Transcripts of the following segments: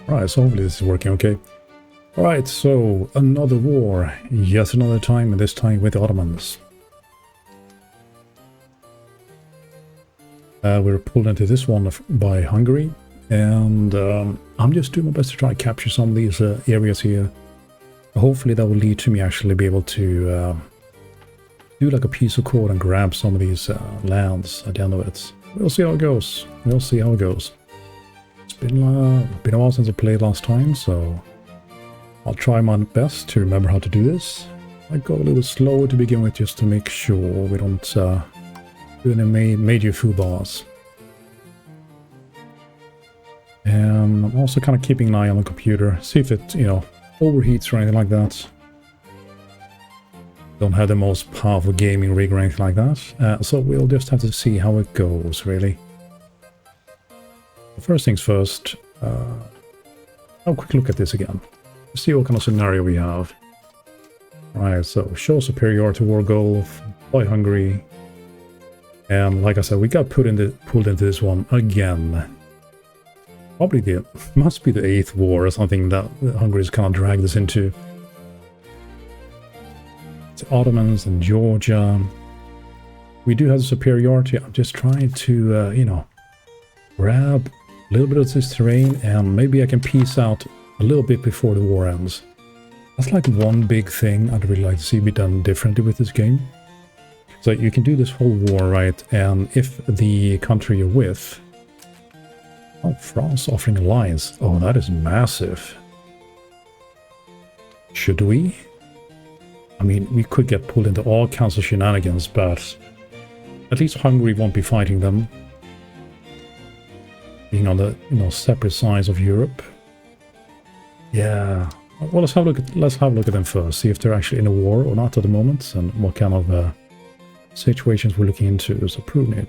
Alright, so hopefully this is working okay. Alright, so another war. Yes, another time, and this time with the Ottomans. We're pulled into this one by Hungary, and I'm just doing my best to try and capture some of these areas here. Hopefully that will lead to me actually be able to do like a peace accord and grab some of these lands at the end of it. We'll see how it goes. We'll see how it goes. It's been a while since I played last time, so I'll try my best to remember how to do this. I go a little bit slower to begin with just to make sure we don't do any major fools. And I'm also kind of keeping an eye on the computer, see if it, you know, overheats or anything like that. Don't have the most powerful gaming rig or anything like that, so we'll just have to see how it goes, really. First things first, have a quick look at this again. See what kind of scenario we have. Right, so show superiority war goal by Hungary. And like I said, we got pulled into this one again. Probably must be the 8th war or something that Hungary's kind of dragged us into. It's Ottomans and Georgia. We do have the superiority. I'm just trying to, you know, grab a little bit of this terrain, and maybe I can piece out a little bit before the war ends. That's like one big thing I'd really like to see be done differently with this game. So you can do this whole war, right? And if the country you're with... Oh, France offering alliance. Oh, that is massive. Should we? I mean, we could get pulled into all kinds of shenanigans, but at least Hungary won't be fighting them. Being on the, you know, separate sides of Europe. Yeah. Well, let's have a look at them first. See if they're actually in a war or not at the moment, and what kind of situations we're looking into. So Prunic.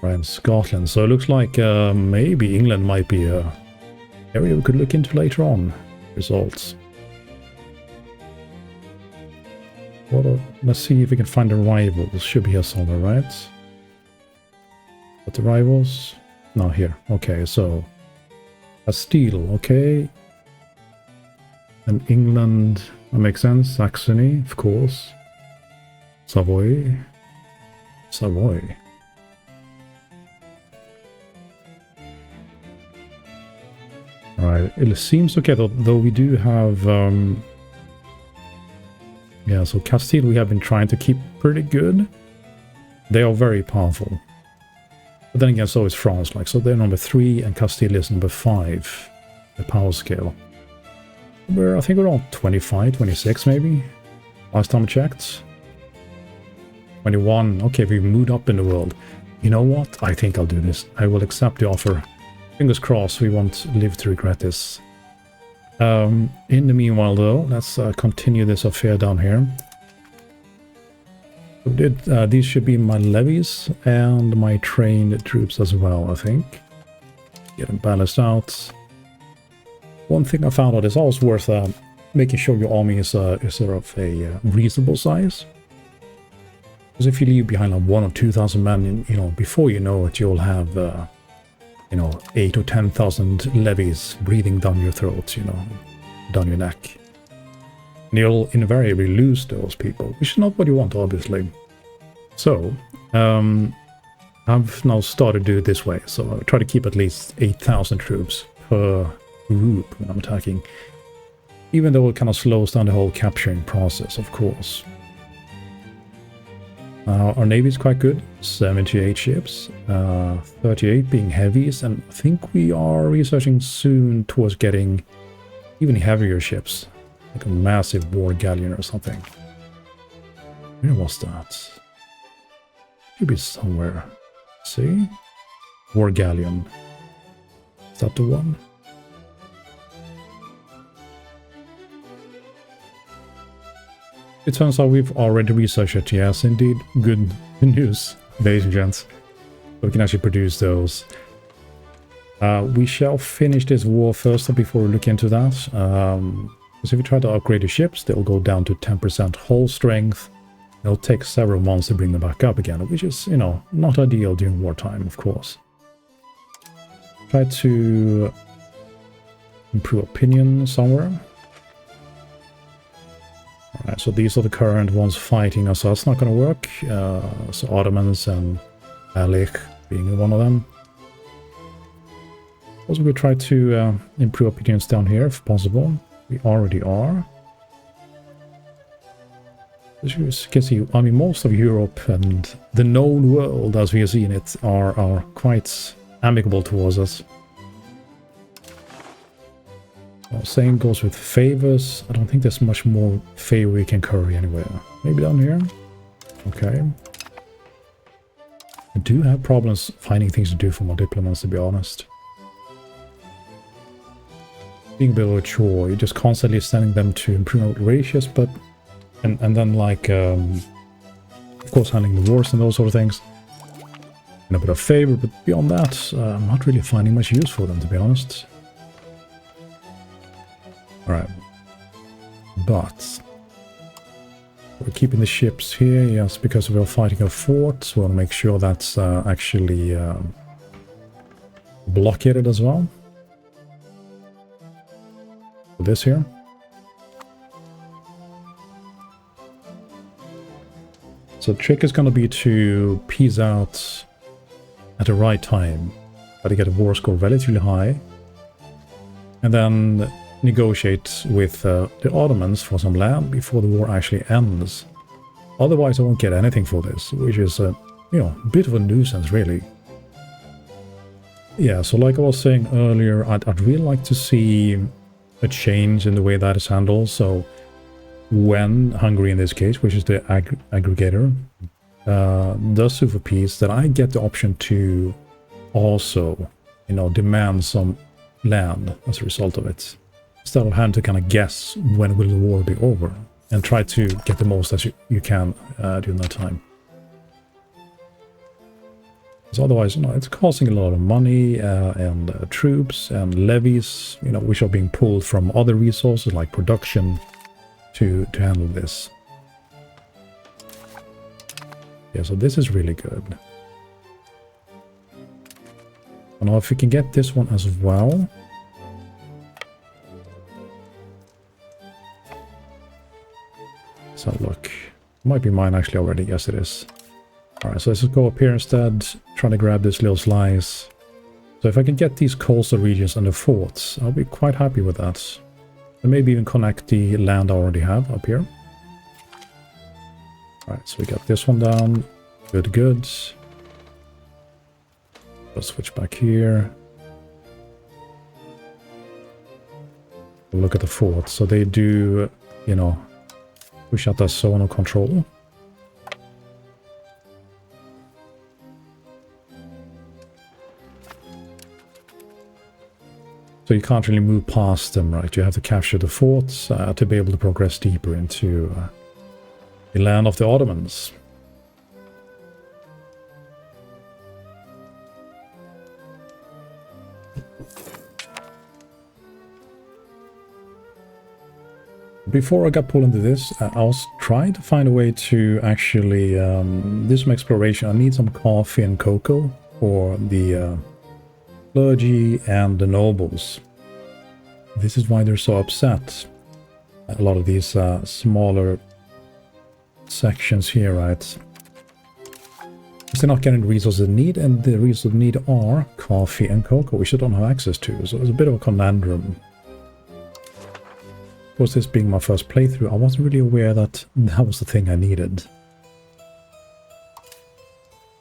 Right, Scotland. So it looks like maybe England might be a area we could look into later on. Results. Let's see if we can find the rivals. Should be here somewhere, right? But the rivals? No, here. Okay, so Castile, okay. And England, that makes sense. Saxony, of course. Savoy. Alright, it seems okay, though we do have... yeah, so Castile we have been trying to keep pretty good. They are very powerful. But then again, so is France, like, so they're number 3 and Castile is number 5. The power scale. I think we're on 25, 26 maybe? Last time I checked. 21, okay, we've moved up in the world. You know what? I think I'll do this. I will accept the offer. Fingers crossed we won't live to regret this. In the meanwhile, though, let's continue this affair down here. These should be my levies and my trained troops as well, I think. Get them balanced out. One thing I found out is always worth making sure your army is sort of a reasonable size. Because if you leave behind like 1,000 or 2,000 men, you know, before you know it, you'll have, you know, 8,000 or 10,000 levies breathing down your throat, you know, down your neck. And you'll invariably lose those people, which is not what you want, obviously. So, I've now started to do it this way. So I try to keep at least 8,000 troops per group when I'm attacking. Even though it kind of slows down the whole capturing process, of course. Our navy is quite good, 78 ships, 38 being heavies, and I think we are researching soon towards getting even heavier ships, like a massive war galleon or something. Where was that? Should be somewhere. See? War galleon. Is that the one? It turns out we've already researched it. Yes, indeed. Good news, ladies and gents. We can actually produce those. We shall finish this war first before we look into that. Because if we try to upgrade the ships, they'll go down to 10% hull strength. It'll take several months to bring them back up again, which is, you know, not ideal during wartime, of course. Try to improve opinion somewhere. Alright, so these are the current ones fighting us, so that's not going to work. So Ottomans and Alik being one of them. Also, we try to improve opinions down here if possible. We already are. As you can see, I mean, most of Europe and the known world as we have seen it are quite amicable towards us. Well, same goes with favors. I don't think there's much more favor we can curry anywhere. Maybe down here? Okay. I do have problems finding things to do for my diplomats, to be honest. Being a bit of a chore, you're just constantly sending them to improve ratios, but and then like of course handling the wars and those sort of things. And a bit of favor, but beyond that, I'm not really finding much use for them, to be honest. Alright. But we're keeping the ships here, yes, because we're fighting a fort, so we'll make sure that's actually blockaded as well. This here. So the trick is going to be to piece out at the right time. Try to get a war score relatively high. And then negotiate with the Ottomans for some land before the war actually ends. Otherwise I won't get anything for this, which is a, you know, bit of a nuisance really. Yeah, so like I was saying earlier, I'd really like to see a change in the way that is handled. So when Hungary in this case, which is the aggregator, does sue for peace, then I get the option to also, you know, demand some land as a result of it, instead of having to kind of guess when will the war be over and try to get the most as you can during that time. Because otherwise, you know, it's costing a lot of money and troops and levies, you know, which are being pulled from other resources like production to handle this. Yeah, so this is really good. And now if we can get this one as well. So look, might be mine actually already. Yes, it is. Alright, so let's just go up here instead, trying to grab this little slice. So if I can get these coastal regions and the forts, I'll be quite happy with that. And maybe even connect the land I already have up here. Alright, so we got this one down. Good, good. Let's switch back here. Look at the forts. So they do, you know, push out that zone of control. So you can't really move past them, right? You have to capture the forts to be able to progress deeper into the land of the Ottomans. Before I got pulled into this, I was trying to find a way to actually do some exploration. I need some coffee and cocoa for the clergy and the nobles. This is why they're so upset. A lot of these smaller sections here, right? They're not getting the resources they need, and the resources they need are coffee and cocoa, which they don't have access to. So it's a bit of a conundrum. Of course, this being my first playthrough, I wasn't really aware that that was the thing I needed.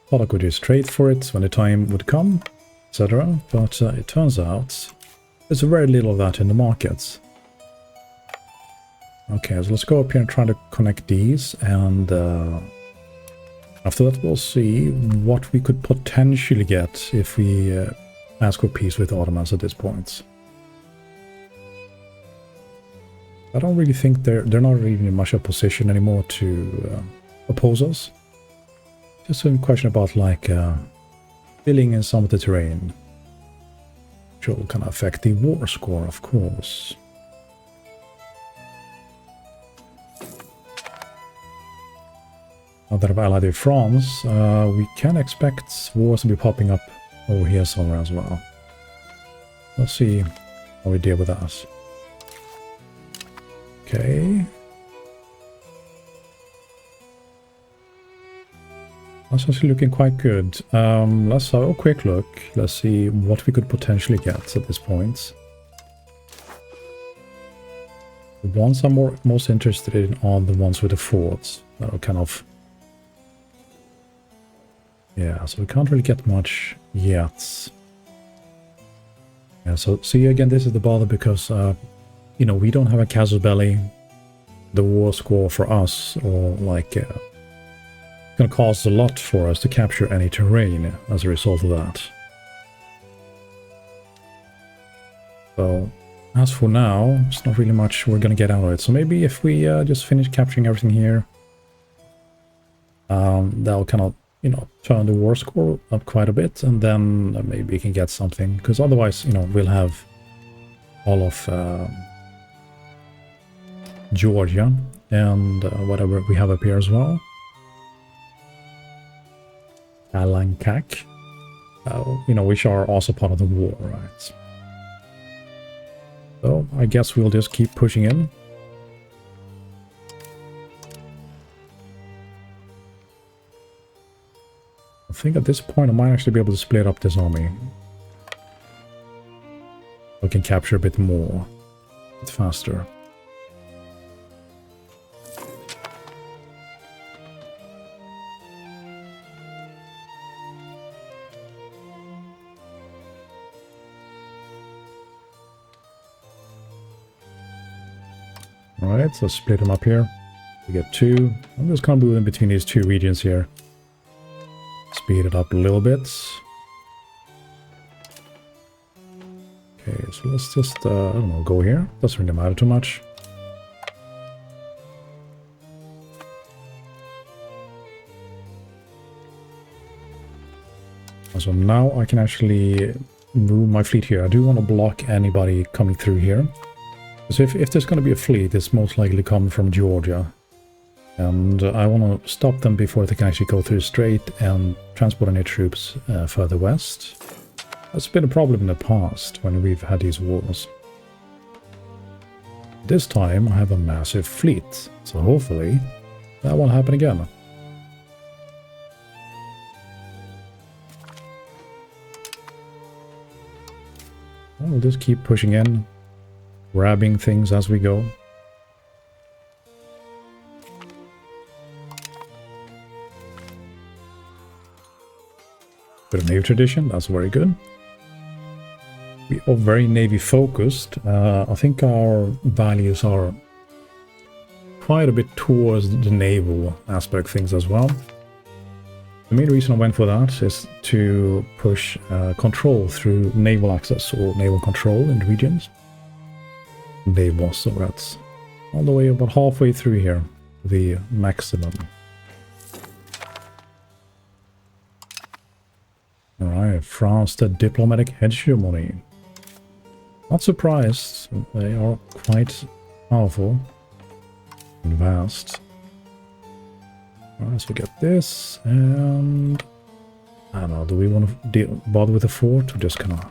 Thought I could just trade for it when the time would come, etc. But it turns out there's very little of that in the markets. Okay, so let's go up here and try to connect these, and after that we'll see what we could potentially get if we ask for peace with Ottomans at this point. I don't really think they're not really in much of a position anymore to oppose us. Just a question about like filling in some of the terrain, which will kind of affect the war score, of course. Now that I've allied with France, we can expect wars to be popping up over here somewhere as well. Let's see how we deal with that. Okay. That's actually looking quite good. Let's have a quick look. Let's see what we could potentially get at this point. The ones I'm most interested in are the ones with the forts. That are kind of... Yeah, so we can't really get much yet. Yeah, so see again, this is the bother because, you know, we don't have a casus belli. The war score for us, or like, gonna cost a lot for us to capture any terrain as a result of that. So, as for now, it's not really much we're gonna get out of it. So maybe if we just finish capturing everything here, that'll kind of, you know, turn the war score up quite a bit, and then maybe we can get something. Because otherwise, you know, we'll have all of Georgia and whatever we have up here as well. Alankak, you know, which are also part of the war, right? So I guess we'll just keep pushing in. I think at this point I might actually be able to split up this army. We can capture a bit more, a bit faster. Alright, so split them up here. We get 2. I'm just kind of moving between these 2 regions here. Speed it up a little bit. Okay, so let's just, I don't know, go here. Doesn't really matter too much. So now I can actually move my fleet here. I do want to block anybody coming through here. So if there's going to be a fleet, it's most likely coming from Georgia. And I want to stop them before they can actually go through the strait and transport any troops further west. That's been a problem in the past when we've had these wars. This time I have a massive fleet, so hopefully that won't happen again. We'll just keep pushing in, grabbing things as we go. Bit of Navy tradition, that's very good. We are very Navy focused. I think our values are quite a bit towards the naval aspect of things as well. The main reason I went for that is to push control through naval access or naval control in the regions. Naval, so that's all the way about halfway through here, the maximum. Alright, France, the diplomatic hegemony. Not surprised, they are quite powerful and vast. Alright, so we get this, and I don't know, do we want to bother with the fort or just kind of...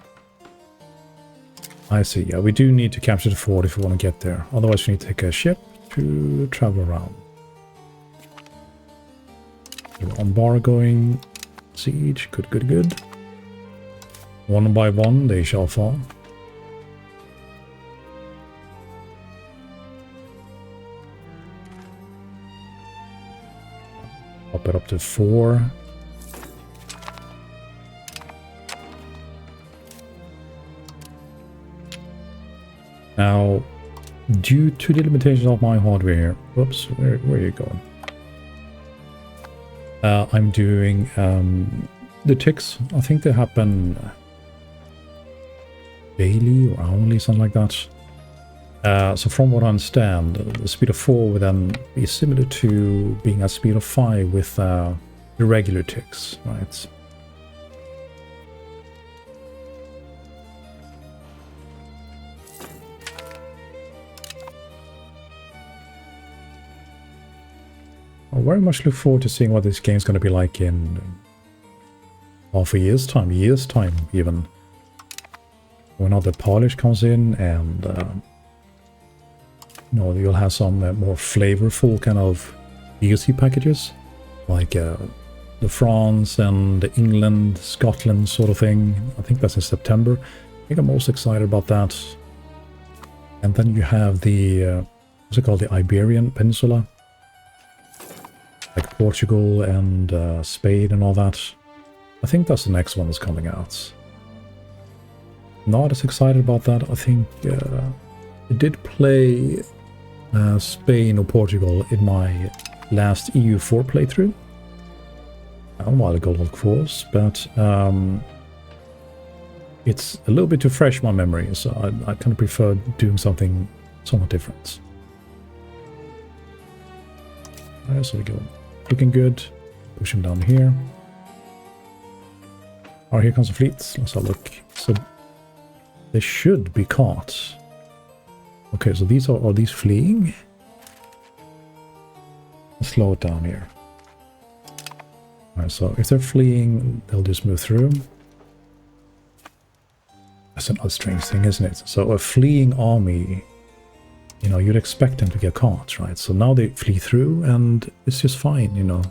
I see, yeah, we do need to capture the fort if we want to get there. Otherwise we need to take a ship to travel around. Embargoing, siege, good, good, good. One by one they shall fall. Up it up to 4. Now, due to the limitations of my hardware here, whoops, where are you going? I'm doing the ticks. I think they happen daily or hourly, something like that. So from what I understand, the speed of 4 would then be similar to being at speed of 5 with the regular ticks, right? I very much look forward to seeing what this game is going to be like in half a year's time even. when other polish comes in, and you know, you'll have some more flavorful kind of DLC packages, like the France and the England, Scotland sort of thing. I think that's in September. I think I'm most excited about that. And then you have the what's it called, the Iberian Peninsula, like Portugal and Spain and all that. I think that's the next one that's coming out. Not as excited about that. I think I did play Spain or Portugal in my last EU4 playthrough. A while ago, of course, but it's a little bit too fresh in my memory, so I kind of prefer doing something somewhat different. Alright, so we go. Looking good. Push him down here. Oh, here comes the fleets. Let's have a look. So they should be caught. Okay, so these are these fleeing? Let's slow it down here. Alright, so if they're fleeing, they'll just move through. That's another strange thing, isn't it? So a fleeing army, you know, you'd expect them to get caught, right? So now they flee through and it's just fine, you know.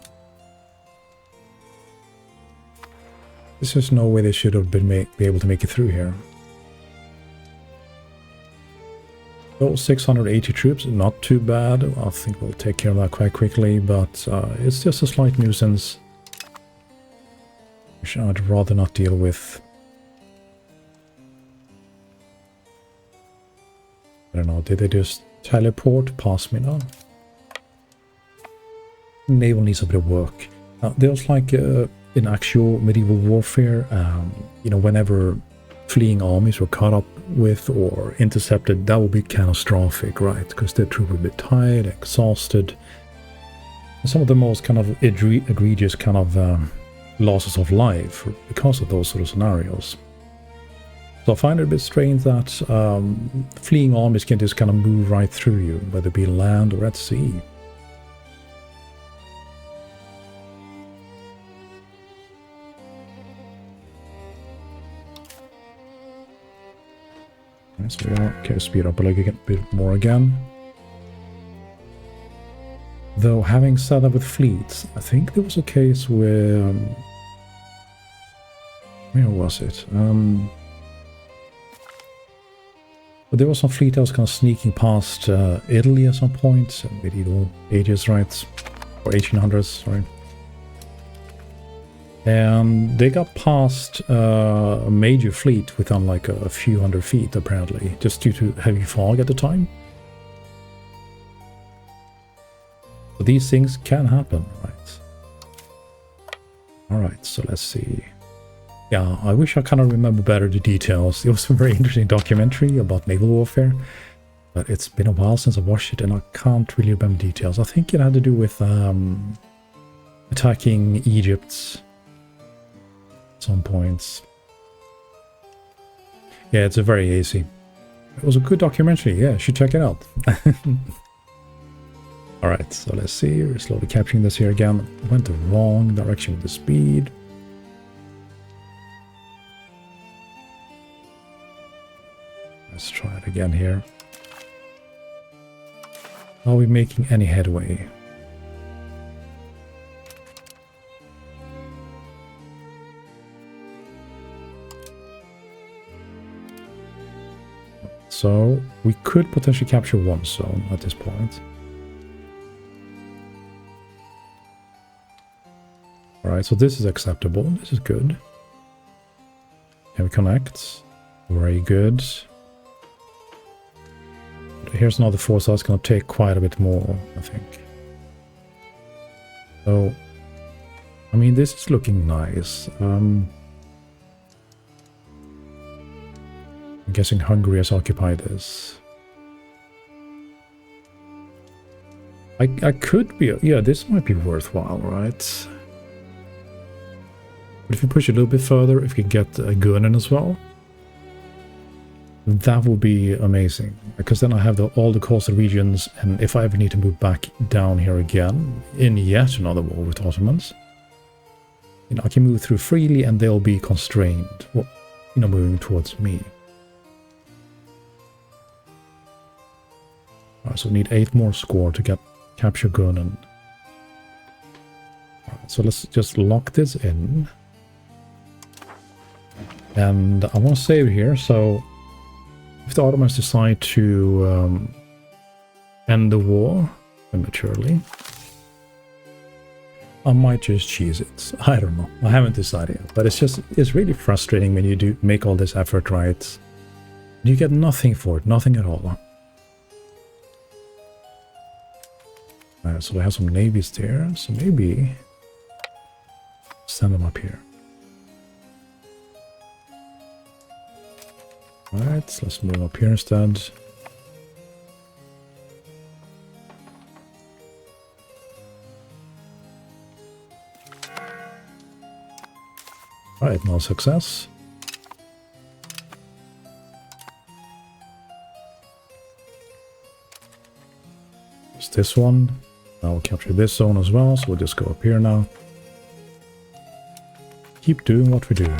There's just no way they should have been be able to make it through here. So 680 troops, not too bad. I think we'll take care of that quite quickly, but it's just a slight nuisance, which I'd rather not deal with. I don't know, did they just teleport past me now? Naval needs a bit of work. There's like in actual medieval warfare, you know, whenever fleeing armies were caught up with or intercepted, that would be catastrophic, right? Because the troops would be tired, exhausted. And some of the most kind of egregious kind of losses of life because of those sort of scenarios. So I find it a bit strange that fleeing armies can just kind of move right through you, whether it be land or at sea. So we are, okay, speed up a bit more again. Though having said that with fleets, I think there was a case where was it? But there was some fleet that was kind of sneaking past Italy at some point, medieval ages, right? Or 1800s, sorry. And they got past a major fleet within like a few hundred feet, apparently, just due to heavy fog at the time. So these things can happen, right? Alright, so let's see. Yeah, I wish I kind of remember better the details. It was a very interesting documentary about naval warfare, but it's been a while since I watched it and I can't really remember details. I think it had to do with attacking Egypt at some points. Yeah, it's a very easy. It was a good documentary. Yeah, you should check it out. Alright, so let's see. We're slowly capturing this here again. Went the wrong direction with the speed. Let's try it again here. Are we making any headway? So we could potentially capture one zone at this point. Alright, so this is acceptable. This is good. Can we connect? Very good. Here's another force that's going to take quite a bit more, I think. So, I mean, this is looking nice. I'm guessing Hungary has occupied this. I could be... Yeah, this might be worthwhile, right? But if we push it a little bit further, if we get a gun in as well, that would be amazing, because then I have all the coastal regions, and if I ever need to move back down here again in yet another war with Ottomans, you know, I can move through freely and they'll be constrained, you know, moving towards me. So we need 8 more score to get capture Gunn. So let's just lock this in. And I want to save here, so if the Ottomans decide to end the war prematurely, I might just cheese it. I don't know. I haven't decided yet. But it's really frustrating when you do make all this effort, right? You get nothing for it. Nothing at all. Alright, so we have some navies there. So maybe send them up here. Alright, so let's move up here instead. Alright, no success. It's this one. Now we'll capture this zone as well, so we'll just go up here now. Keep doing what we're doing.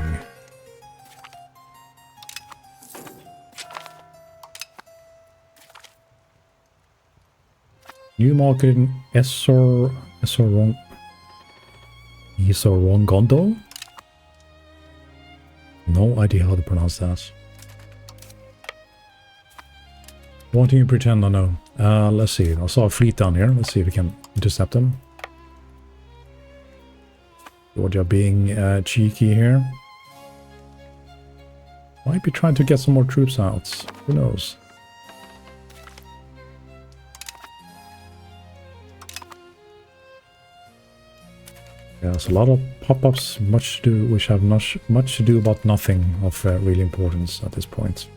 New market in Esorongondo? No idea how to pronounce that. Why don't you pretend I know? Let's see. I saw a fleet down here. Let's see if we can intercept them. Georgia being cheeky here. Might be trying to get some more troops out. Who knows? Yeah, there's a lot of pop-ups, which have much to do about nothing of real importance at this point.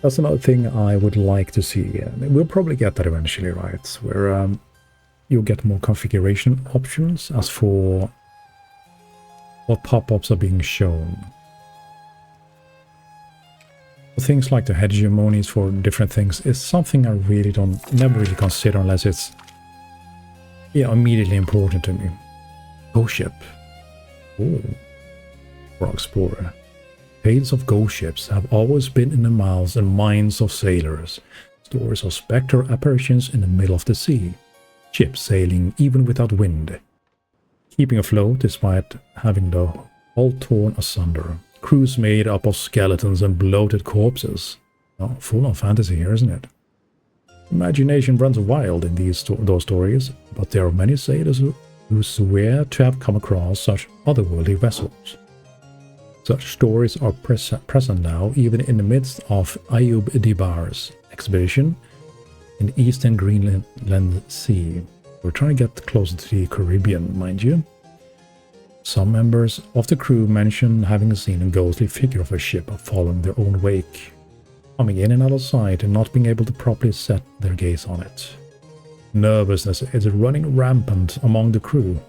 That's another thing I would like to see. We'll probably get that eventually, right? Where you'll get more configuration options as for what pop-ups are being shown. Things like the hegemonies for different things is something I really never really consider unless it's immediately important to me. Ghost ship. Oh, for explorer. Tales of ghost ships have always been in the mouths and minds of sailors. Stories of spectral apparitions in the middle of the sea. Ships sailing even without wind. Keeping afloat despite having the hull torn asunder. Crews made up of skeletons and bloated corpses. Oh, full on fantasy here, isn't it? Imagination runs wild in those stories, but there are many sailors who swear to have come across such otherworldly vessels. Such stories are present now, even in the midst of Ayub Dibar's expedition in the eastern Greenland Sea. We're trying to get closer to the Caribbean, mind you. Some members of the crew mention having seen a ghostly figure of a ship following their own wake, coming in and out of sight and not being able to properly set their gaze on it. Nervousness is running rampant among the crew,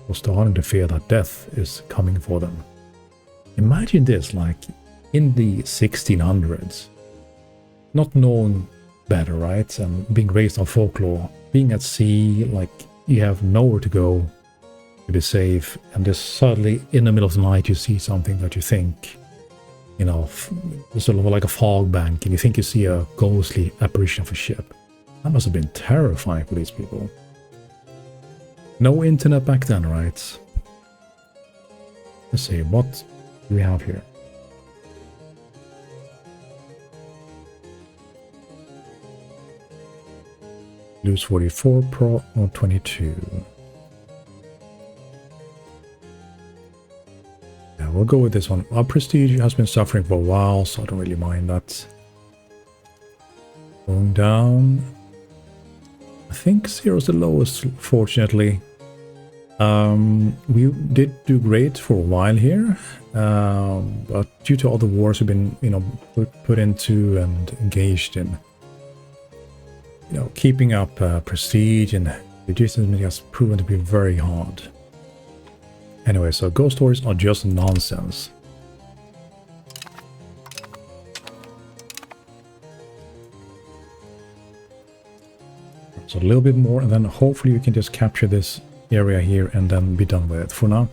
who are starting to fear that death is coming for them. Imagine this, like, in the 1600s, not knowing better, right, and being raised on folklore, being at sea, like, you have nowhere to go to be safe, and just suddenly, in the middle of the night, you see something that you think, sort of like a fog bank, and you think you see a ghostly apparition of a ship. That must have been terrifying for these people. No internet back then, right? Let's see, what do we have here? Lose 44 Pro or 22. Yeah, we'll go with this one. Our prestige has been suffering for a while, so I don't really mind that. Going down. I think 0 is the lowest, fortunately. We did do great for a while here, but due to all the wars we've been, put into and engaged in, keeping up prestige and legitimacy has proven to be very hard. Anyway, so ghost stories are just nonsense. So a little bit more, and then hopefully you can just capture this area here and then be done with it for now.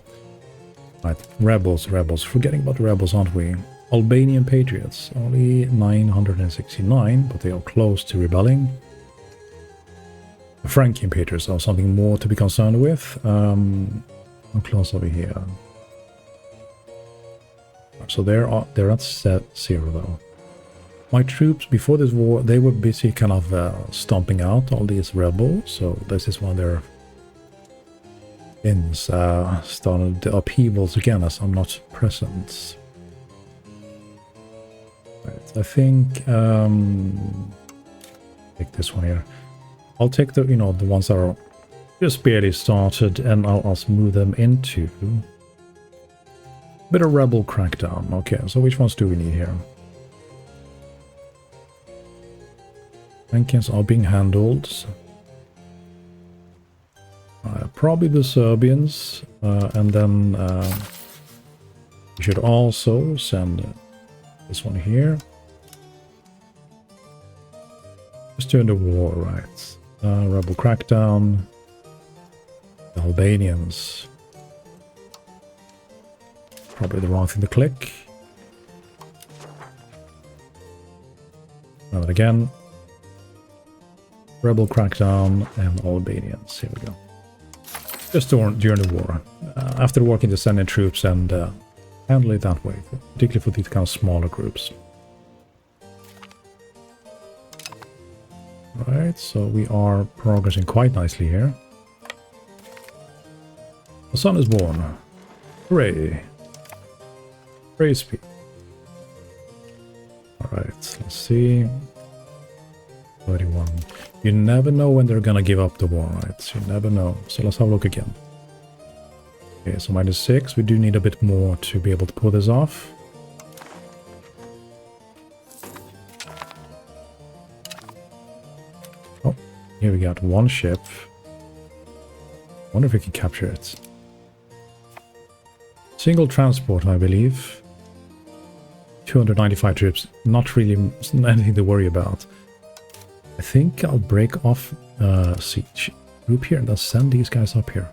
Right, rebels. Forgetting about the rebels, aren't we? Albanian patriots, only 969, but they are close to rebelling. Frankian Peter, so something more to be concerned with. How close are we here? So they're at set 0 though. My troops before this war, they were busy kind of stomping out all these rebels, so this is one of their ins started the upheavals again as I'm not present. Right, I think take this one here. I'll take the the ones that are just barely started, and I'll move them into a bit of rebel crackdown. Okay, so which ones do we need here? Rankings are being handled. Probably the Serbians, and then we should also send this one here. Just during the war, right? Rebel crackdown. The Albanians. Probably the wrong thing to click. Now again. Rebel crackdown and Albanians. Here we go. Just during the war. After the war, can just send in troops and handle it that way, particularly for these kind of smaller groups. Right, so we are progressing quite nicely here. The son is born. Hooray. Praise be. Alright, let's see. 31. You never know when they're gonna give up the war, right? You never know. So let's have a look again. Okay, so -6. We do need a bit more to be able to pull this off. Oh, here we got one ship. Wonder if we can capture it. Single transport, I believe. 295 troops. Not really anything to worry about. I think I'll break off siege group here and then send these guys up here.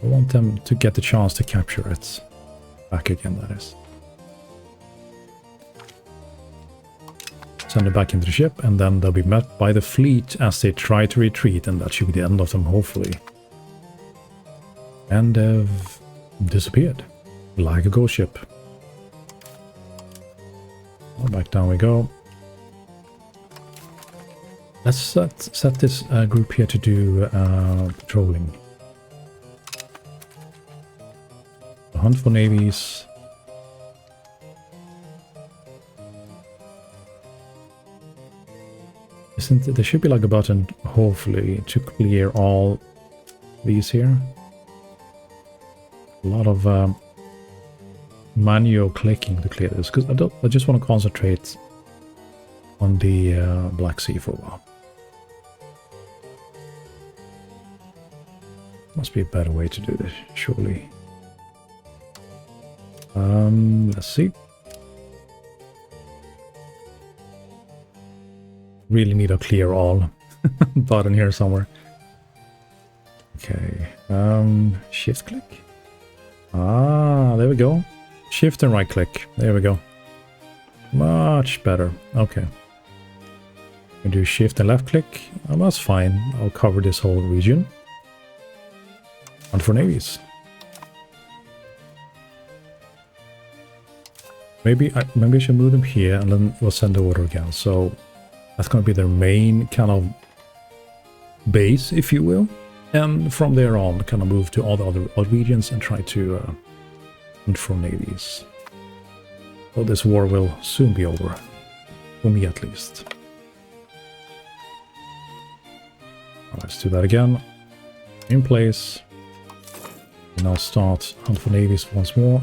I want them to get the chance to capture it. Back again, that is. Send it back into the ship, and then they'll be met by the fleet as they try to retreat, and that should be the end of them, hopefully. And they've disappeared. Like a ghost ship. Well, back down we go. Let's set this group here to do patrolling. The hunt for navies. There should be like a button, hopefully, to clear all these here. A lot of manual clicking to clear this, because I just want to concentrate on the Black Sea for a while. Must be a better way to do this, surely. Let's see. Really need a clear all button here somewhere. Okay. Shift click. Ah, there we go. Shift and right click. There we go. Much better. Okay. We do shift and left click. Oh, that's fine. I'll cover this whole region. And for navies. Maybe I should move them here and then we'll send the order again. So that's going to be their main kind of base, if you will. And from there on, kind of move to all the other regions and try to hunt for navies. So this war will soon be over. For me, at least. Let's do that again. In place. And now start hunt for navies once more.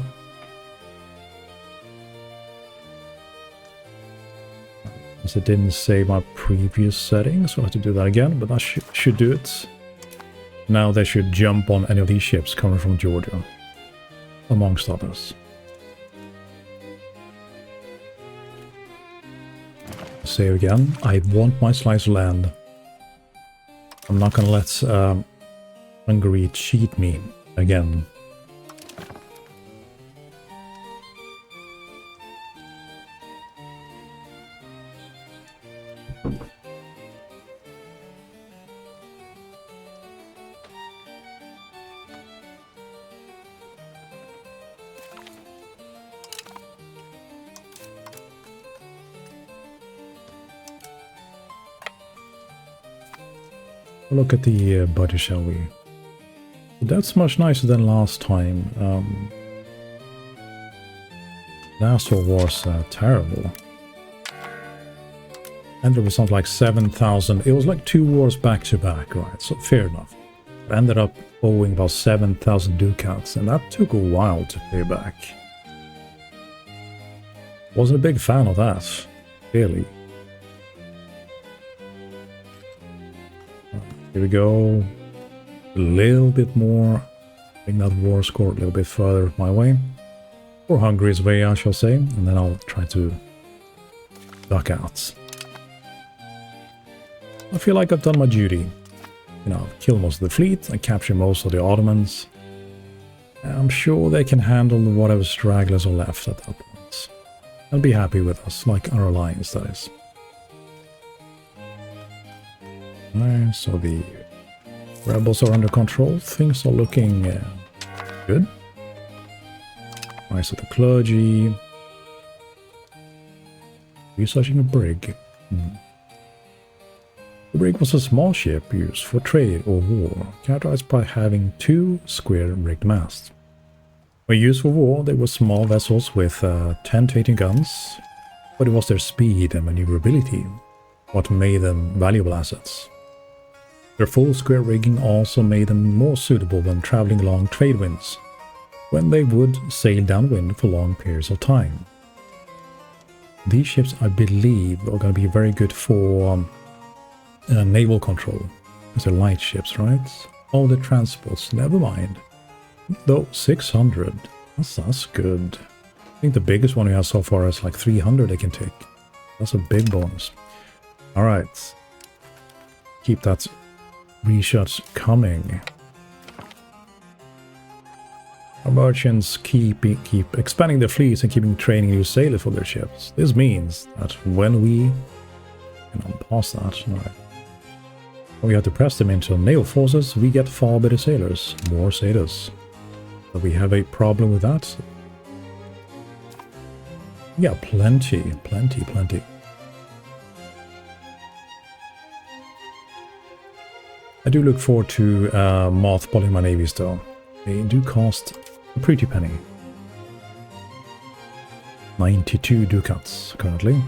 As it didn't save my previous settings, so I have to do that again, but that should do it. Now they should jump on any of these ships coming from Georgia, amongst others. Save again. I want my slice of land. I'm not gonna let Hungary cheat me again. Look at the budget, shall we? That's much nicer than last time. Last war was terrible. And there was something like 7,000. It was like 2 wars back to back, right? So fair enough. I ended up owing about 7,000 ducats, and that took a while to pay back. Wasn't a big fan of that, really. Here we go. A little bit more. Bring that war score a little bit further my way. Or Hungary's way, I shall say. And then I'll try to duck out. I feel like I've done my duty. You know, kill most of the fleet and capture most of the Ottomans. I'm sure they can handle whatever stragglers are left at that point. And be happy with us, like our alliance, that is. Alright, so the rebels are under control. Things are looking good. Alright, so the clergy. Researching a brig. The brig was a small ship used for trade or war, characterized by having 2 square-rigged masts. When used for war, they were small vessels with 10 to 18 guns, but it was their speed and maneuverability what made them valuable assets. Their full square rigging also made them more suitable when traveling along trade winds, when they would sail downwind for long periods of time. These ships, I believe, are going to be very good for naval control, because they're light ships, right? Oh, the transports, never mind. Though 600, that's good. I think the biggest one we have so far is like 300 they can take. That's a big bonus. Alright. Keep that research coming. Our merchants keep expanding their fleets and keeping training new sailors for their ships. This means that when we pass that, right, we have to press them into naval forces, we get far better sailors, more sailors. But we have a problem with that. Yeah, plenty. I do look forward to mothballing my navies though. They do cost a pretty penny. 92 ducats currently.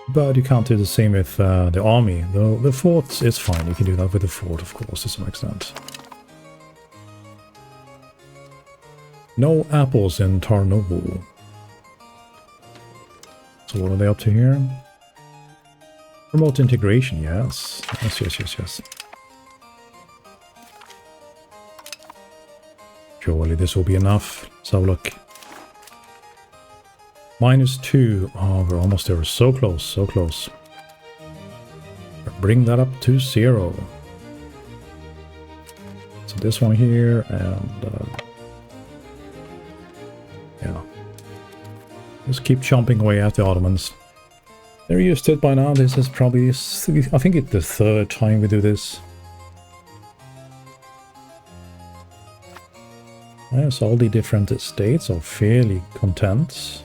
But you can't do the same with the army, though the fort is fine. You can do that with the fort, of course, to some extent. No apples in Tarnovo. So what are they up to here? Remote integration, yes. Yes. Surely this will be enough. Let's have a look. -2. Oh, we're almost there. So close, so close. Bring that up to 0. So this one here, and yeah. Just keep chomping away at the Ottomans. They're used to it by now. This is probably, I think it's the 3rd time we do this. Yes, all the different states are fairly content.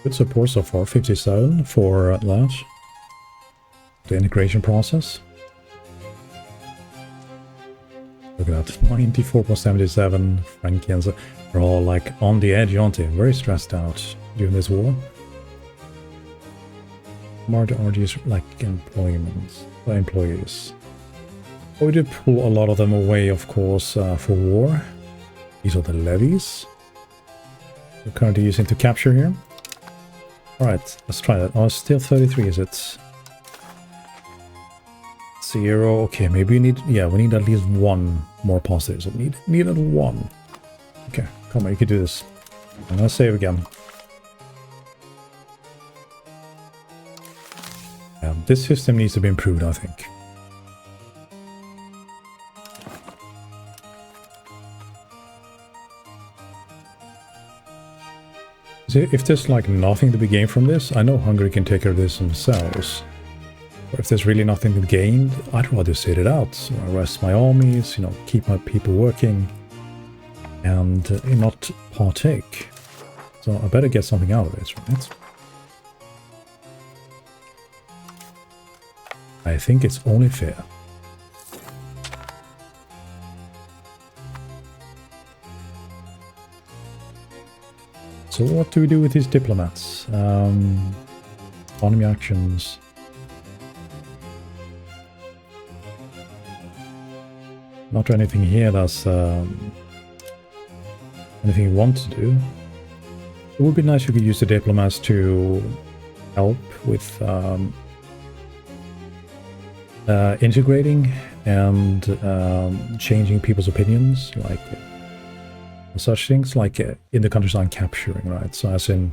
Good support so far, 57 for that. The integration process. Look at that, 94.77 Frankians are all like on the edge, aren't they? Very stressed out during this war. Margin RGs like employees. But we did pull a lot of them away, of course, for war. These are the levies we're currently using to capture here. Alright, let's try that. Oh, it's still 33, is it? 0. Okay, maybe we need... Yeah, we need at least 1 more positive. So needed 1. Okay, come on, you can do this. I'm gonna save again. Yeah, this system needs to be improved, I think. See, if there's like nothing to be gained from this, I know Hungary can take care of this themselves. Or if there's really nothing to gain, I'd rather sit it out. So I rest my armies, you know, keep my people working, and not partake. So I better get something out of this, right? I think it's only fair. So what do we do with these diplomats? Economy actions. Not anything here that's anything you want to do. It would be nice if you could use the diplomats to help with integrating and changing people's opinions, like such things, like in the countries I'm capturing, right? So as in,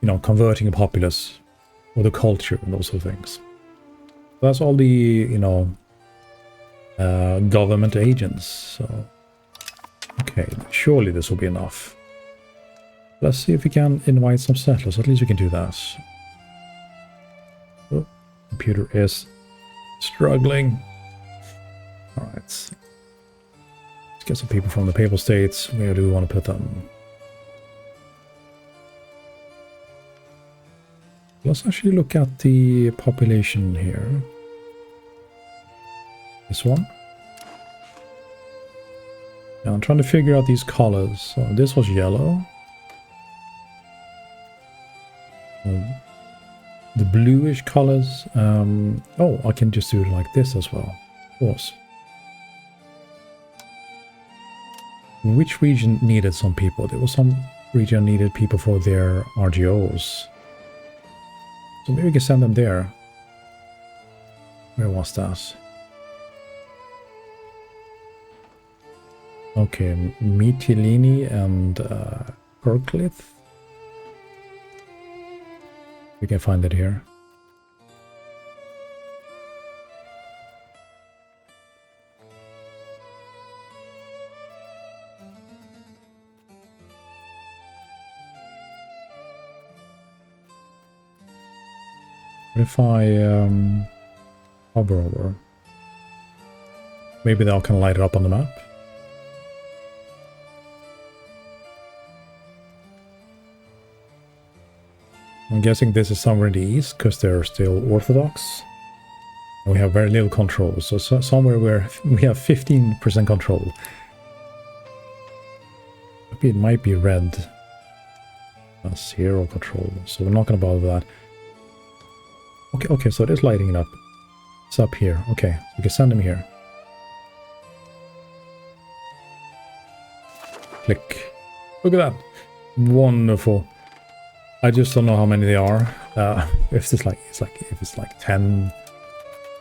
you know, converting a populace or the culture and those sort of things. So that's all the, you know, government agents. So, okay, surely this will be enough. Let's see if we can invite some settlers. At least we can do that. Oh, computer is struggling. All right. Let's get some people from the Papal States. Where do we want to put them? Let's actually look at the population here. This one. Yeah, I'm trying to figure out these colors. So this was yellow. The bluish colors. Oh, I can just do it like this as well. Of course. Which region needed some people? There was some region needed people for their RGOs. So maybe we can send them there. Where was that? Okay, Mytilene and Kirklith. We can find it here. What if I hover over? Maybe they'll kind of light it up on the map. I'm guessing this is somewhere in the east because they're still Orthodox. And we have very little control. So somewhere where we have 15% control. Maybe it might be red. That's 0 control. So we're not going to bother with that. Okay, so it is lighting it up. It's up here. Okay, we can send them here. Click. Look at that. Wonderful. I just don't know how many there are. If it's like 10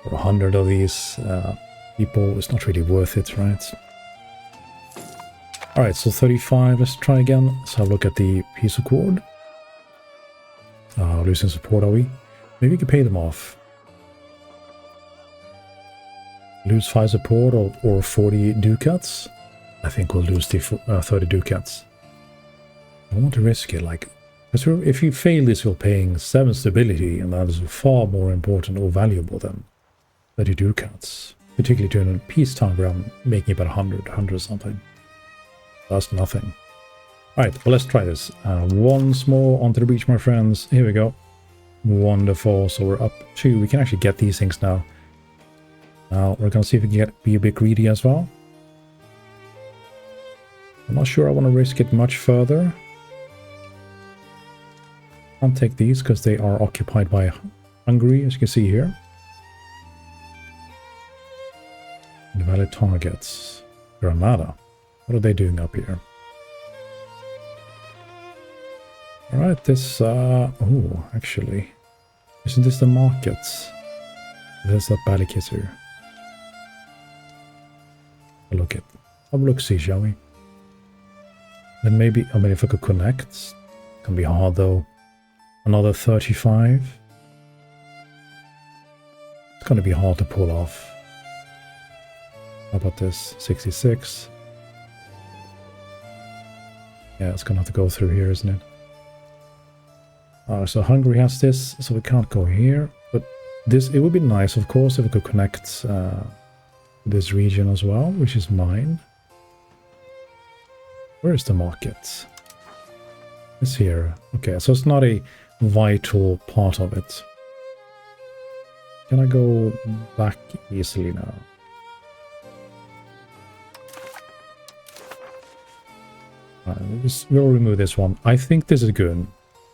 or 100 of these people, it's not really worth it, right? All right, so 35. Let's try again. Let's have a look at the peace accord. Losing support, are we? Maybe we can pay them off. Lose 5 support or 40 ducats. I think we'll lose the 30 ducats. I want to risk it, like. Because if you fail this, you're paying 7 stability, and that is far more important or valuable than 30 ducats. Particularly during peacetime where I'm making about 100 something. That's nothing. Alright, well, let's try this. Once more onto the beach, my friends. Here we go. Wonderful. So we're up 2. We can actually get these things now. Now we're going to see if we can be a bit greedy as well. I'm not sure I want to risk it much further. Can't take these because they are occupied by Hungary, as you can see here. Invalid targets. Granada. What are they doing up here? Alright, this... oh, actually. Isn't this the markets? There's that Balikisser. Have a look, see, shall we? Then maybe... I mean, if I could connect... It's gonna be hard, though. Another 35. It's gonna be hard to pull off. How about this? 66. Yeah, it's gonna have to go through here, isn't it? So Hungary has this, so we can't go here. But this, it would be nice, of course, if we could connect this region as well, which is mine. Where is the market? It's here. Okay, so it's not a vital part of it. Can I go back easily now? We'll remove this one. I think this is good.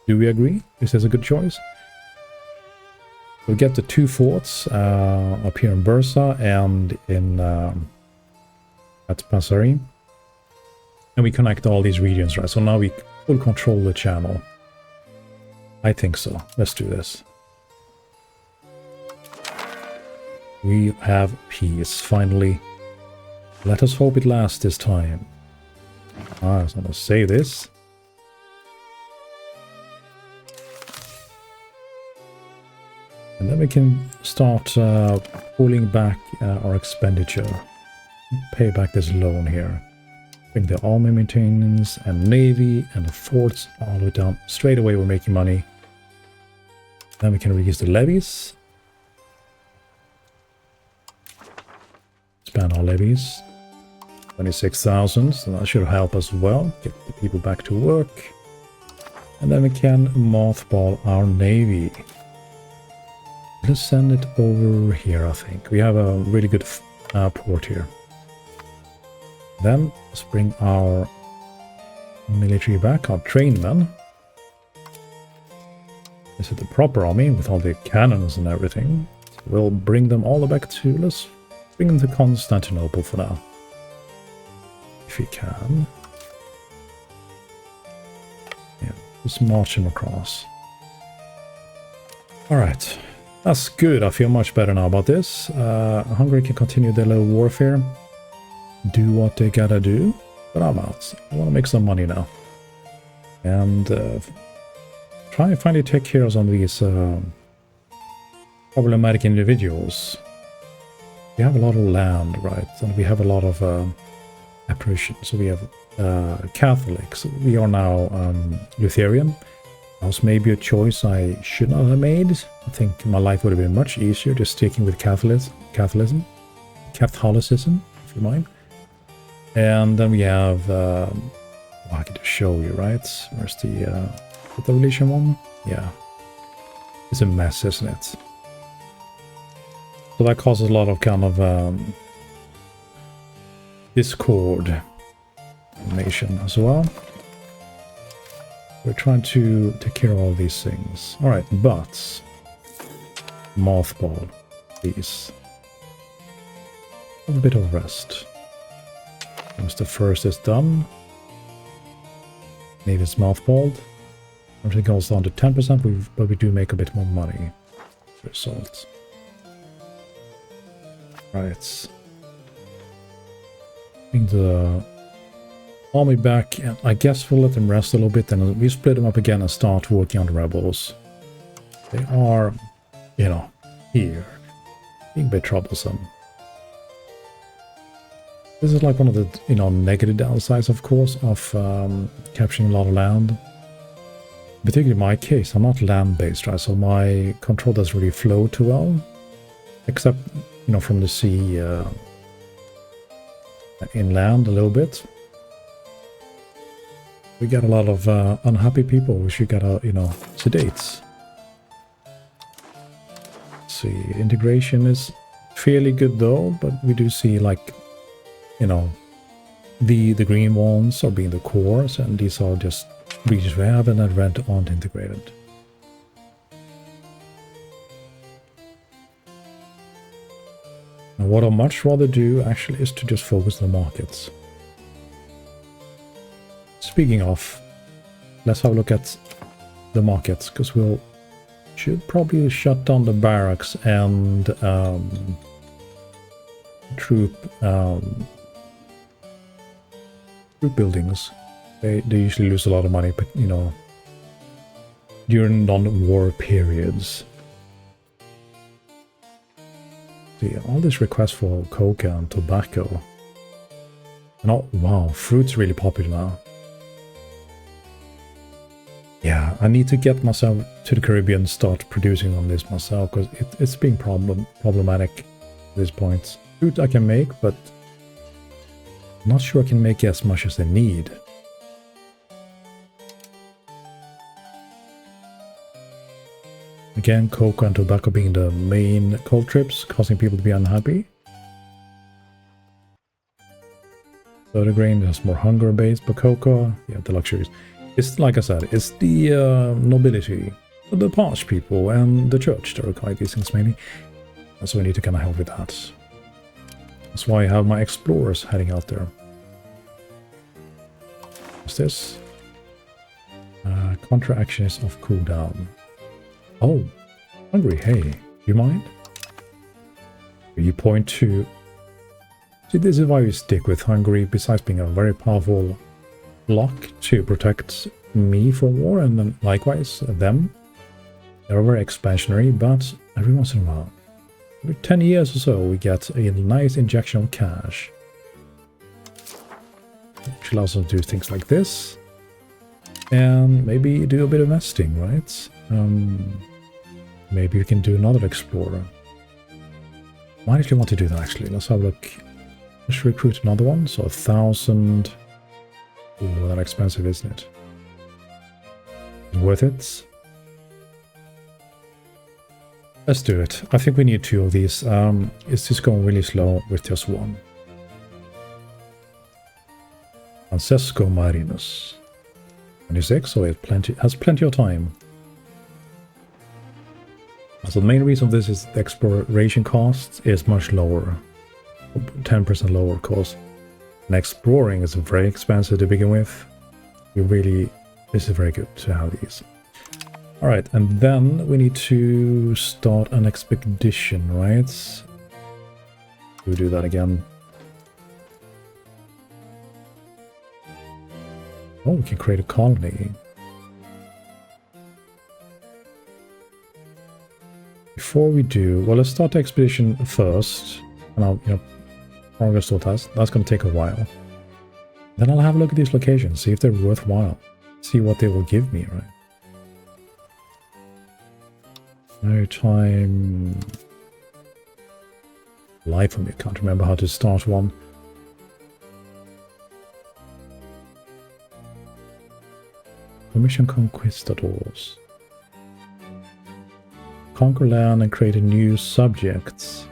Do we agree? Is this a good choice? We'll get the 2 forts up here in Bursa and in at Passari. And we connect all these regions, right? So now we will control the channel. I think so. Let's do this. We have peace, finally. Let us hope it lasts this time. I was going to say this. And then we can start pulling back our expenditure. Pay back this loan here. Bring the army maintenance and navy and the forts all the way down. Straight away we're making money. Then we can reduce the levies. Expand our levies. 26,000, so that should help as well. Get the people back to work. And then we can mothball our navy. Let's send it over here, I think. We have a really good port here. Then let's bring our military back, our trained men. This is the proper army with all the cannons and everything. So we'll bring them all back to, let's bring them to Constantinople for now. If we can. Yeah, just march them across. Alright, that's good. I feel much better now about this. Hungary can continue their little warfare. Do what they gotta do. But I'm out. I want to make some money now. And try and finally take care of some of these problematic individuals. We have a lot of land, right? And we have a lot of apparitions. So we have Catholics. We are now Lutheran. That was maybe a choice I should not have made. I think my life would have been much easier just sticking with Catholicism, if you mind. And then we have, I can just show you, right? Where's the religion one? Yeah. It's a mess, isn't it? So that causes a lot of kind of discord in the nation as well. We're trying to take care of all these things. Alright, but mothball, please. A bit of rest. Once the first is done, maybe it's mothballed. Everything goes down to 10%, but we do make a bit more money. Result. Right. Bring the army back, and I guess we'll let them rest a little bit, and we split them up again and start working on the rebels. They are, you know, here, being a bit troublesome. This is like one of the, you know, negative downsides, of course, of capturing a lot of land. Particularly in my case, I'm not land-based, right? So my control doesn't really flow too well, except, you know, from the sea inland a little bit. We got a lot of unhappy people, which you gotta, you know, sedate. Let's see, integration is fairly good though, but we do see, like, you know, the green ones are being the cores, and these are just regions we have, and then red aren't integrated. Now, what I'd much rather do actually is to just focus on the markets. Speaking of, let's have a look at the markets, because should probably shut down the barracks and troop buildings. They usually lose a lot of money, but, you know, during non-war periods. See, all these requests for coca and tobacco. And oh, wow, fruit's really popular now. Yeah, I need to get myself to the Caribbean, start producing on this myself, because it's being problematic at this point. Food I can make, but I'm not sure I can make as much as they need. Again, cocoa and tobacco being the main culprits, causing people to be unhappy. Soda grain has more hunger base, but cocoa, yeah, the luxuries. It's like I said, it's the nobility, the posh people, and the church that require these things mainly. And so we need to kind of help with that. That's why I have my explorers heading out there. What's this? Contra action is off cooldown. Oh, Hungary, hey, do you mind? You point to... See, this is why we stick with Hungary, besides being a very powerful block to protect me from war, and then likewise them. They're very expansionary, but every once in a while, every 10 years or so, we get a nice injection of cash. Which allows us to do things like this. And maybe do a bit of investing, right? Maybe we can do another explorer. Might actually want to do that, actually. Let's have a look. Let's recruit another one. So 1,000... Ooh, that's expensive, isn't it? Worth it? Let's do it. I think we need 2 of these. It's just going really slow with just 1. Francesco Marinus. 26, so it has plenty of time. So the main reason this is the exploration cost is much lower. 10% lower cost. And exploring is very expensive to begin with. This is very good to have these. Alright, and then we need to start an expedition, right? We'll do that again. Oh, we can create a colony. Before we do, well, let's start the expedition first. And I'll, progress to task. That's going to take a while. Then I'll have a look at these locations, see if they're worthwhile. See what they will give me, right? Maritime... Life of me, I can't remember how to start one. Commission conquistadors. Conquer land and create a new subjects.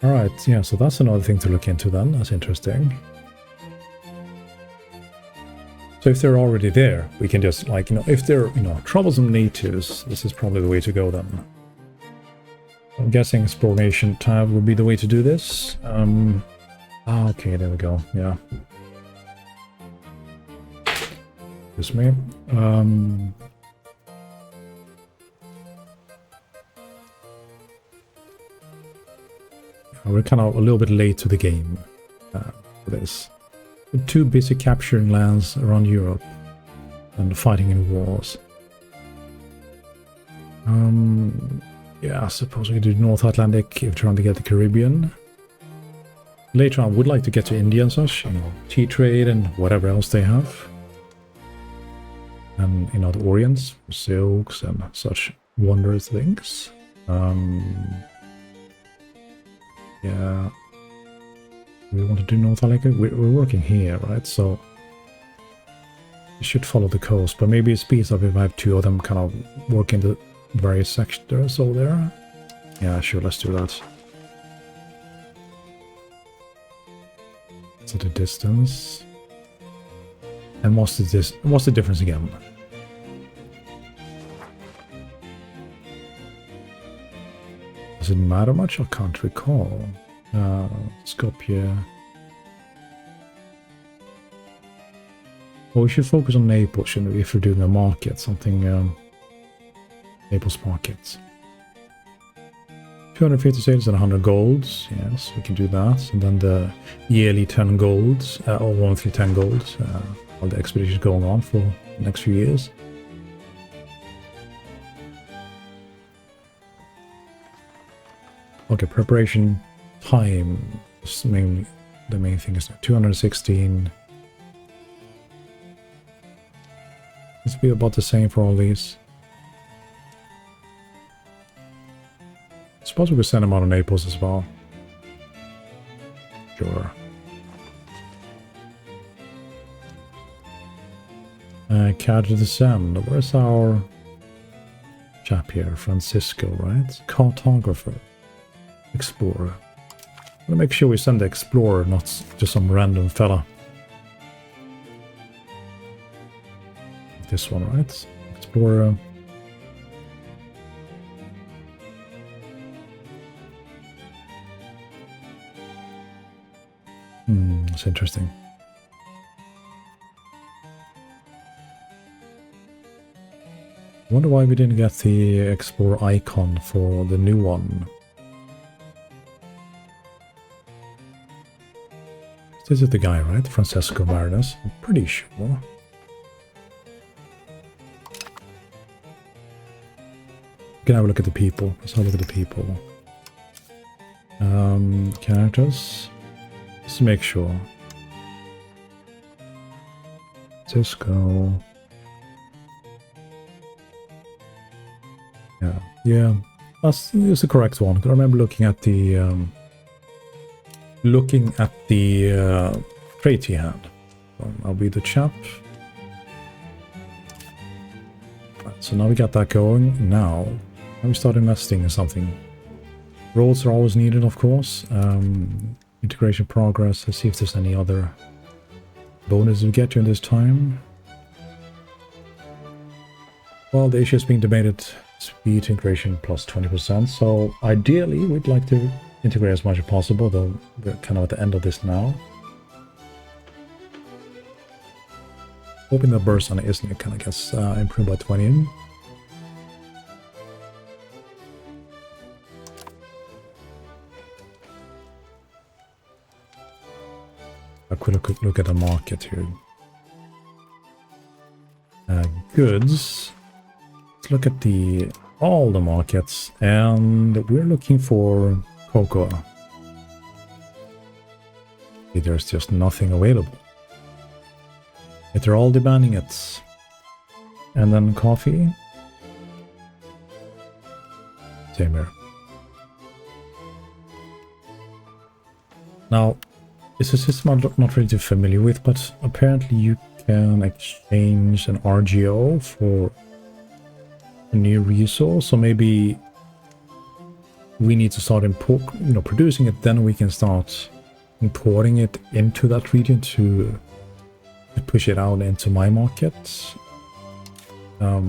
Alright, yeah, so that's another thing to look into then. That's interesting. So if they're already there, we can just, like, if they're, troublesome natives, this is probably the way to go then. I'm guessing exploration tab would be the way to do this. Okay, there we go, yeah. Excuse me. We're kind of a little bit late to the game for this. We're too busy capturing lands around Europe and fighting in wars. Yeah, I suppose we can do North Atlantic if we're trying to get the Caribbean. Later on, I would like to get to India and such, tea trade and whatever else they have. And, the Orients, silks and such wondrous things. Yeah. We want to do North Atlantic. We're working here, right? So we should follow the coast, but maybe it speeds up if I have 2 of them kind of work in the various sectors over there. Yeah, sure, let's do that. So the distance. And what's the difference again? Does it matter much? I can't recall. Skopje. Well, we should focus on Naples, shouldn't we, if we're doing a market, something, Naples markets. 250 sales and 100 golds, yes, we can do that. And then the yearly 10 golds, or monthly 10 golds, while the expedition is going on for the next few years. Okay, preparation time is mainly the main thing is 216. It's be about the same for all these. I suppose we could send them out of Naples as well. Sure. Card to descend. Where's our chap here? Francisco, right? Cartographer. Explorer. I'm gonna make sure we send the explorer, not just some random fella. This one, right? Explorer. That's interesting. I wonder why we didn't get the Explorer icon for the new one. This is the guy, right? Francesco Marinus. I'm pretty sure. Can have a look at the people. Let's have a look at the people. Characters. Just to make sure. Cisco. Yeah. That's the correct one. I remember looking at the trait he had. So I'll be the chap. Right, so now we got that going. Now we start investing in something. Roles are always needed, of course. Integration progress. Let's see if there's any other bonuses we get during this time. Well, the issue is being debated. Speed integration plus 20%. So ideally, we'd like to integrate as much as possible, though we're kind of at the end of this now. Hoping that burst on it isn't kind of gets improved by 20. A quick look at the market here. Goods. Let's look at all the markets, and we're looking for cocoa. There's just nothing available. Yet they're all demanding it. And then coffee. Same here. Now, it's a system I'm not really too familiar with, but apparently you can exchange an RGO for a new resource. So maybe we need to start producing it, then we can start importing it into that region to push it out into my market. Like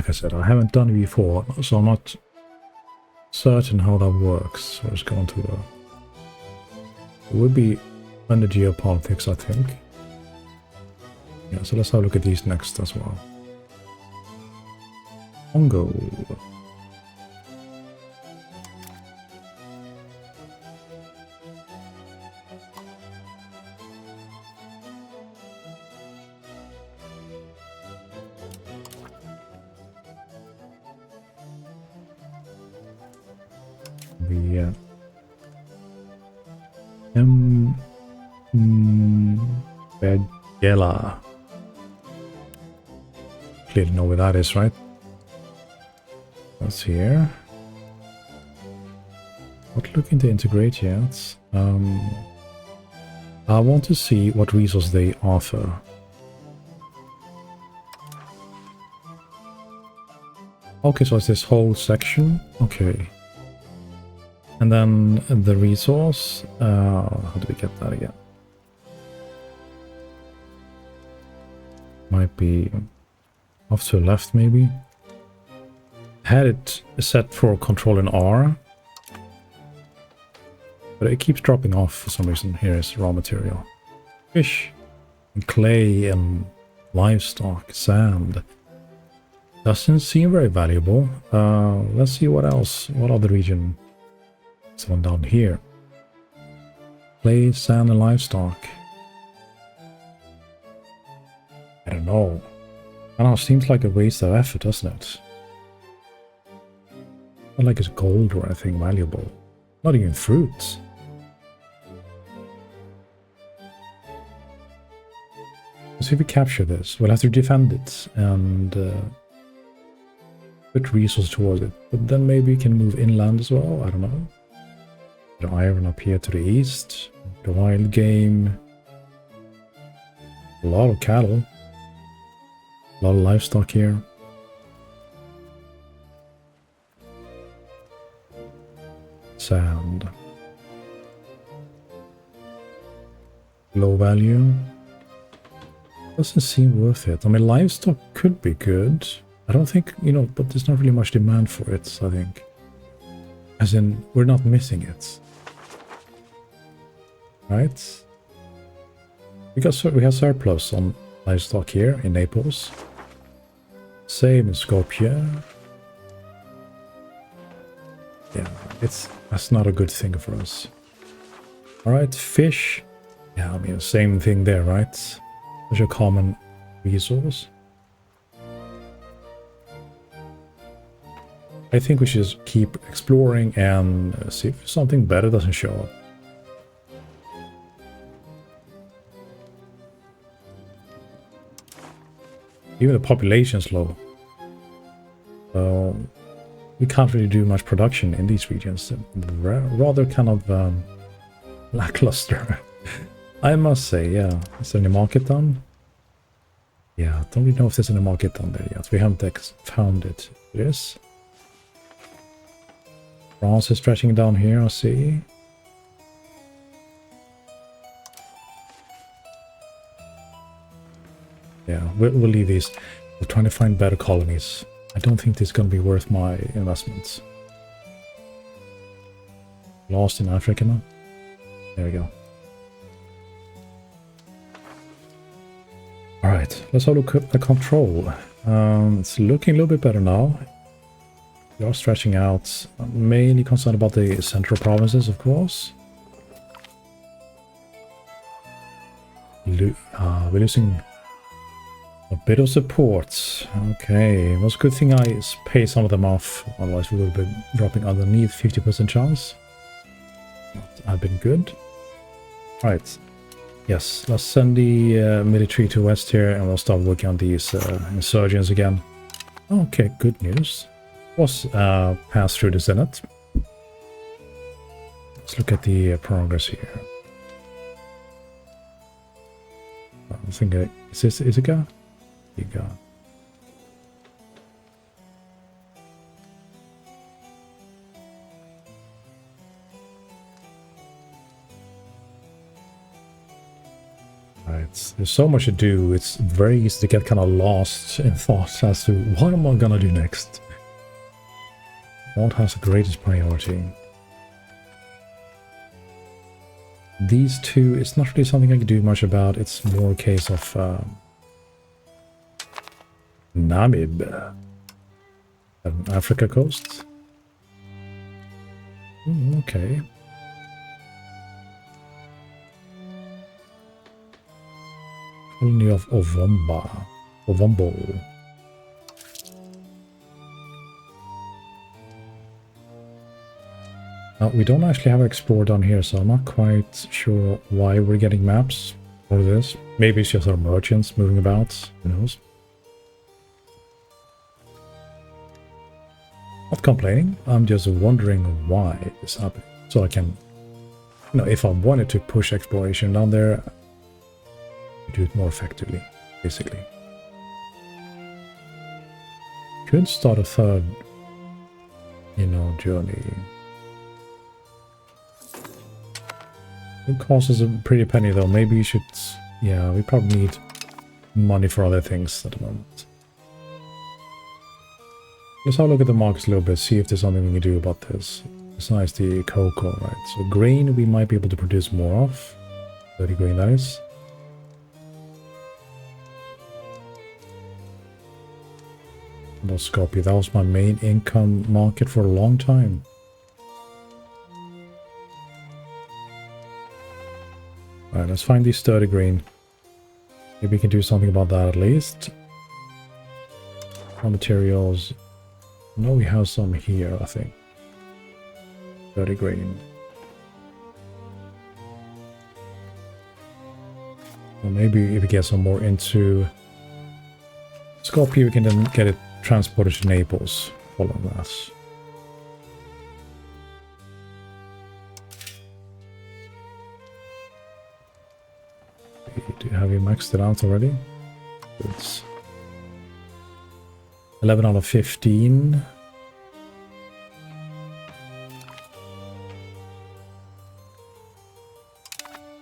I said, I haven't done it before, so I'm not certain how that works. So let's go on to it would be under geopolitics, I think. Yeah, so let's have a look at these next as well. Congo. The Begela. Clearly know where that is, right? That's here. Not looking to integrate yet. I want to see what resource they offer. Okay, so it's this whole section. Okay. And then the resource. How do we get that again? Might be off to the left, maybe. Had it set for control in R, but it keeps dropping off for some reason. Here is raw material. Fish, and clay, and livestock, sand. Doesn't seem very valuable. Let's see what else. What other region? This one down here. Clay, sand, and livestock. I don't know. I don't know, seems like a waste of effort, doesn't it? Not like it's gold or anything valuable. Not even fruits. So if we capture this, we'll have to defend it and put resources towards it. But then maybe we can move inland as well. I don't know. The iron up here to the east. The wild game. A lot of cattle. A lot of livestock here. Sand. Low value. Doesn't seem worth it. I mean, livestock could be good. I don't think, you know, but there's not really much demand for it, I think. As in, we're not missing it. Right? Because we have surplus on livestock here in Naples. Same in Skopje. Yeah, that's not a good thing for us. Alright, fish. Yeah, I mean, same thing there, right? Such a common resource. I think we should just keep exploring and see if something better doesn't show up. Even the population's low. So we can't really do much production in these regions. Rather kind of lackluster. I must say, yeah. Is there any market done? Yeah, don't really know if there's any market done there yet. We haven't found it. Yes. France is stretching down here, I see. Yeah, we'll leave these. We're trying to find better colonies. I don't think this is going to be worth my investments. Lost in Africa now? There we go. Alright, let's have a look at the control. It's looking a little bit better now. We are stretching out. I'm mainly concerned about the central provinces, of course. We're losing a bit of support. Okay, it was a good thing I paid some of them off. Otherwise we would have been dropping underneath 50% chance. That have been good. Right. Yes, let's send the military to west here and we'll start working on these insurgents again. Okay, good news. Was passed through the Senate. Let's look at the progress here. I think is this Ithaca? Ithaca. Right, there's so much to do. It's very easy to get kind of lost in thought as to what am I gonna do next. What has the greatest priority? These two, it's not really something I can do much about. It's more a case of Namib, Africa coast. Okay. Colony of Ovombo. Now, we don't actually have Explore down here, so I'm not quite sure why we're getting maps for this. Maybe it's just our merchants moving about, who knows. Not complaining, I'm just wondering why this happened. So I can, you know, if I wanted to push exploration down there, do it more effectively, basically. Could start a third, you know, journey. It costs us a pretty penny though. Maybe you should... Yeah, we probably need money for other things at the moment. Let's have a look at the markets a little bit, see if there's something we can do about this. Besides the cocoa, right? So grain we might be able to produce more of. 30 grain, that is. Skopje, that was my main income market for a long time. Alright, let's find these 30 grain. Maybe we can do something about that at least. Raw materials. No, we have some here, I think. 30 grain. Or maybe if we get some more into Skopje, we can then get it transported to Naples. Follow that. Have you maxed it out already? It's 11 out of 15.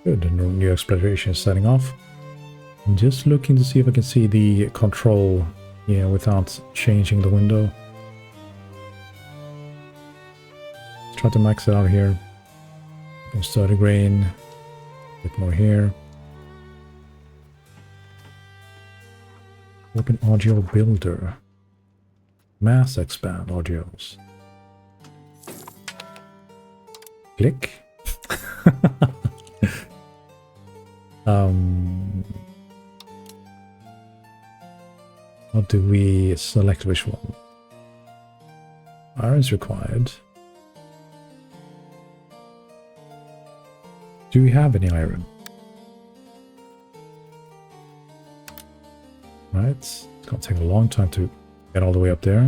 Good, the new exploration is setting off. I'm just looking to see if I can see the control here without changing the window. Let's try to max it out here. Start a grain, a bit more here. Open audio builder. Mass expand audios. Click. How do we select which one? Iron is required. Do we have any iron? Right, it's gonna take a long time to get all the way up there.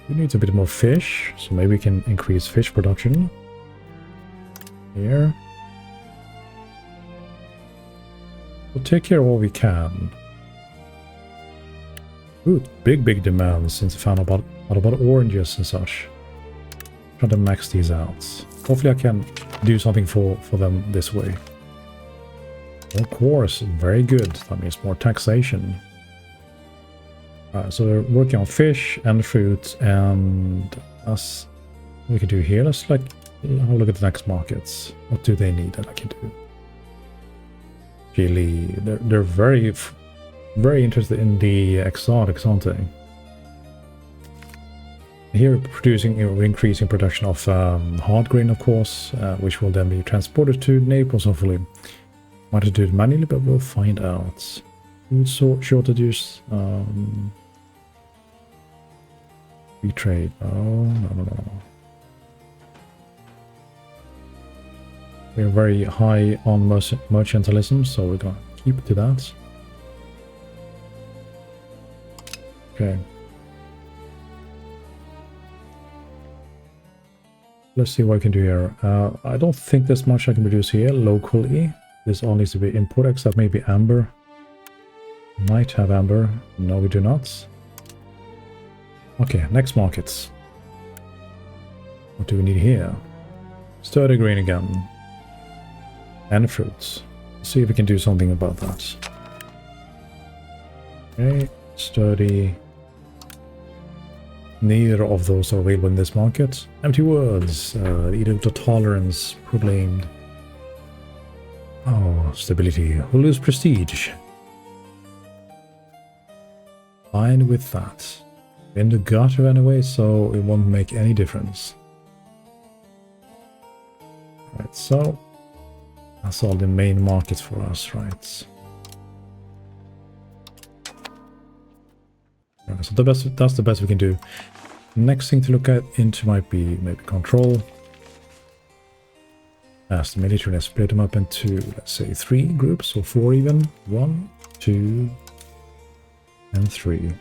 We need a bit more fish, so maybe we can increase fish production. Here. We'll take care of what we can. Ooh, big demand since I found out about oranges and such. Try to max these out. Hopefully I can do something for them this way. Of course, very good. That means more taxation. So we're working on fish and fruit, and us. We can do here. Let's have a look at the next markets. What do they need that I can do? Chile. They're very interested in the exotics, aren't they? Here, we're increasing production of hard grain, of course, which will then be transported to Naples, hopefully. Might have to do it manually, but we'll find out. Food shortages. Free trade. Oh, no. We're very high on mercantilism, so we're gonna keep to that. Okay. Let's see what we can do here. I don't think there's much I can produce here locally. This all needs to be import, except maybe amber. Might have amber. No, we do not. Okay, next markets. What do we need here? Sturdy grain again. And fruits. Let's see if we can do something about that. Okay, sturdy. Neither of those are available in this market. Empty words. Edict of tolerance proclaimed. Oh, stability. We'll lose prestige. Fine with that. In the gutter anyway, so it won't make any difference. Right, so that's all the main markets for us, right? So that's the best we can do. Next thing to look at into might be maybe control. As the military, let's split them up into, let's say, 3 groups, or 4 even. 1, 2, and 3.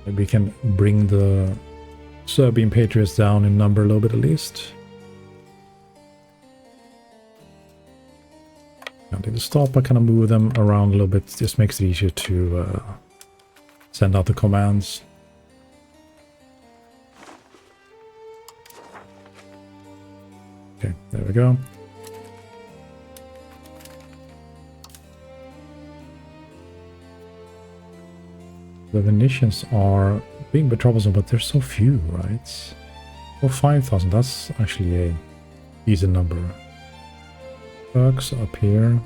Maybe we can bring the Serbian patriots down in number a little bit at least. And to stop, I kind of move them around a little bit. This makes it easier to send out the commands. Okay, there we go. The Venetians are being a bit troublesome, but they're so few, right? Or 5,000, that's actually a decent number. Turks up here.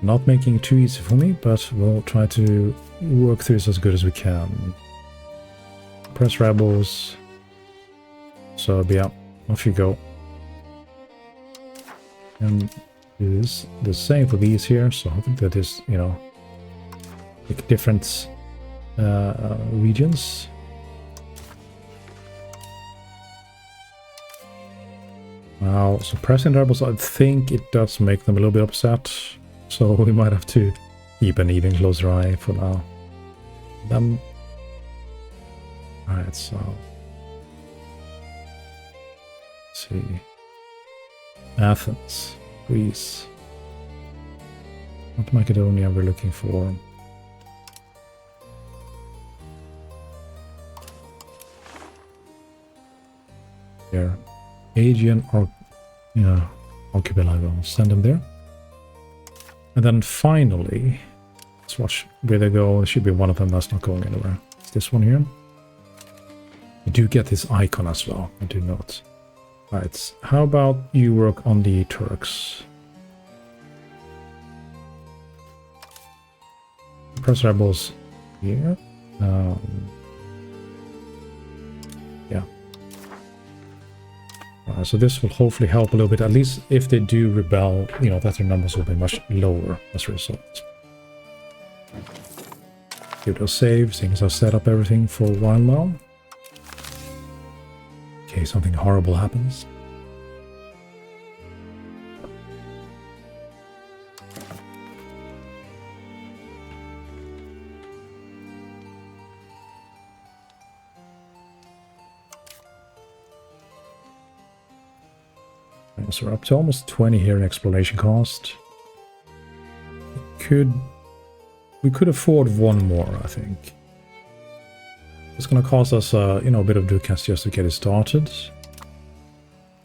Not making it too easy for me, but we'll try to work through this as good as we can. Press rebels. Serbia, off you go. And is the same for these here, so I think that is, you know, make different regions. Now, suppressing the rebels, I think it does make them a little bit upset. So we might have to keep an even closer eye for now. Alright, so... let's see. Athens, Greece. What Macedonia we're looking for? Here. Aegean Archipelago. Send them there. And then finally, let's watch where they go. It should be one of them that's not going anywhere. It's this one here. You do get this icon as well, I do note. Right, how about you work on the Turks? Press rebels here. Yeah. So this will hopefully help a little bit, at least if they do rebel, you know, that their numbers will be much lower as a result. Give those saves, things I've set up everything for a while now. Okay, something horrible happens. So we're up to almost 20 here in exploration cost. We could afford one more, I think. It's going to cost us, you know, a bit of ducats just to get it started.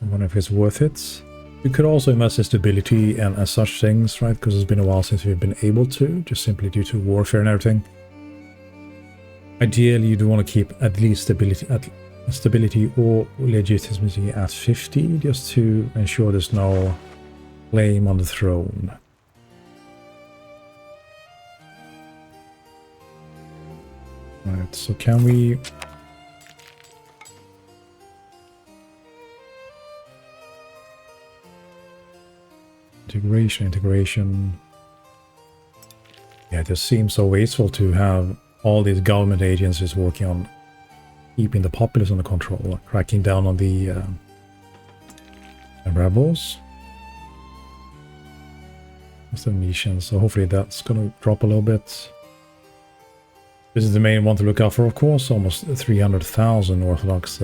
I wonder if it's worth it. We could also invest in stability and such things, right? Because it's been a while since we've been able to, just simply due to warfare and everything. Ideally, you do want to keep at least stability or legitimacy at 50, just to ensure there's no claim on the throne. Right, so can we... Integration. Yeah, it just seems so wasteful to have all these government agencies working on keeping the populace under control, cracking down on the rebels. That's the nations, so hopefully that's going to drop a little bit. This is the main one to look out for, of course, almost 300,000 Orthodox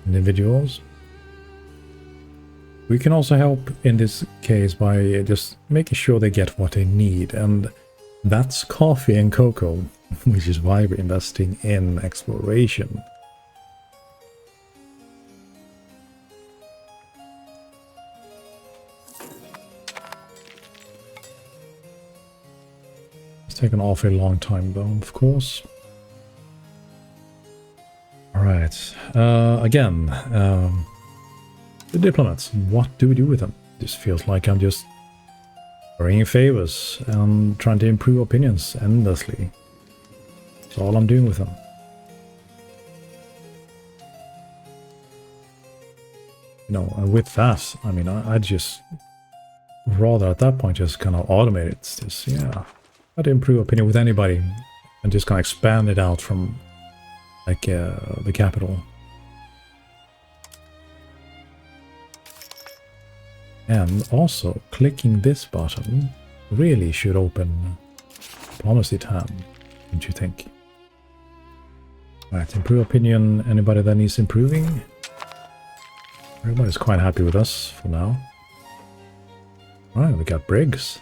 individuals. We can also help in this case by just making sure they get what they need, and that's coffee and cocoa, which is why we're investing in exploration. It's taken an awfully long time though, of course. Alright, again, the diplomats, what do we do with them? This feels like I'm just bringing favors and trying to improve opinions endlessly. That's all I'm doing with them. You know, and with that, I mean, I'd just rather at that point just kind of automate it. It's just, yeah, I'd improve opinion with anybody and just kind of expand it out from like the capital. And also, clicking this button really should open diplomacy tab, don't you think? Right, improve opinion. Anybody that needs improving? Everybody's quite happy with us for now. Alright, we got Briggs.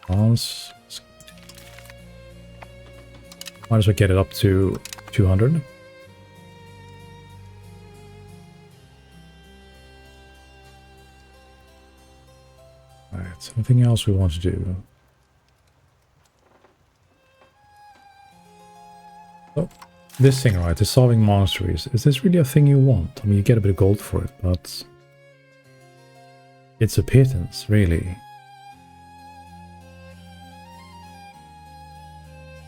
France. Might as well get it up to 200. Anything else we want to do? Oh, this thing, right? The solving monasteries. Is this really a thing you want? I mean, you get a bit of gold for it, but it's a pittance, really.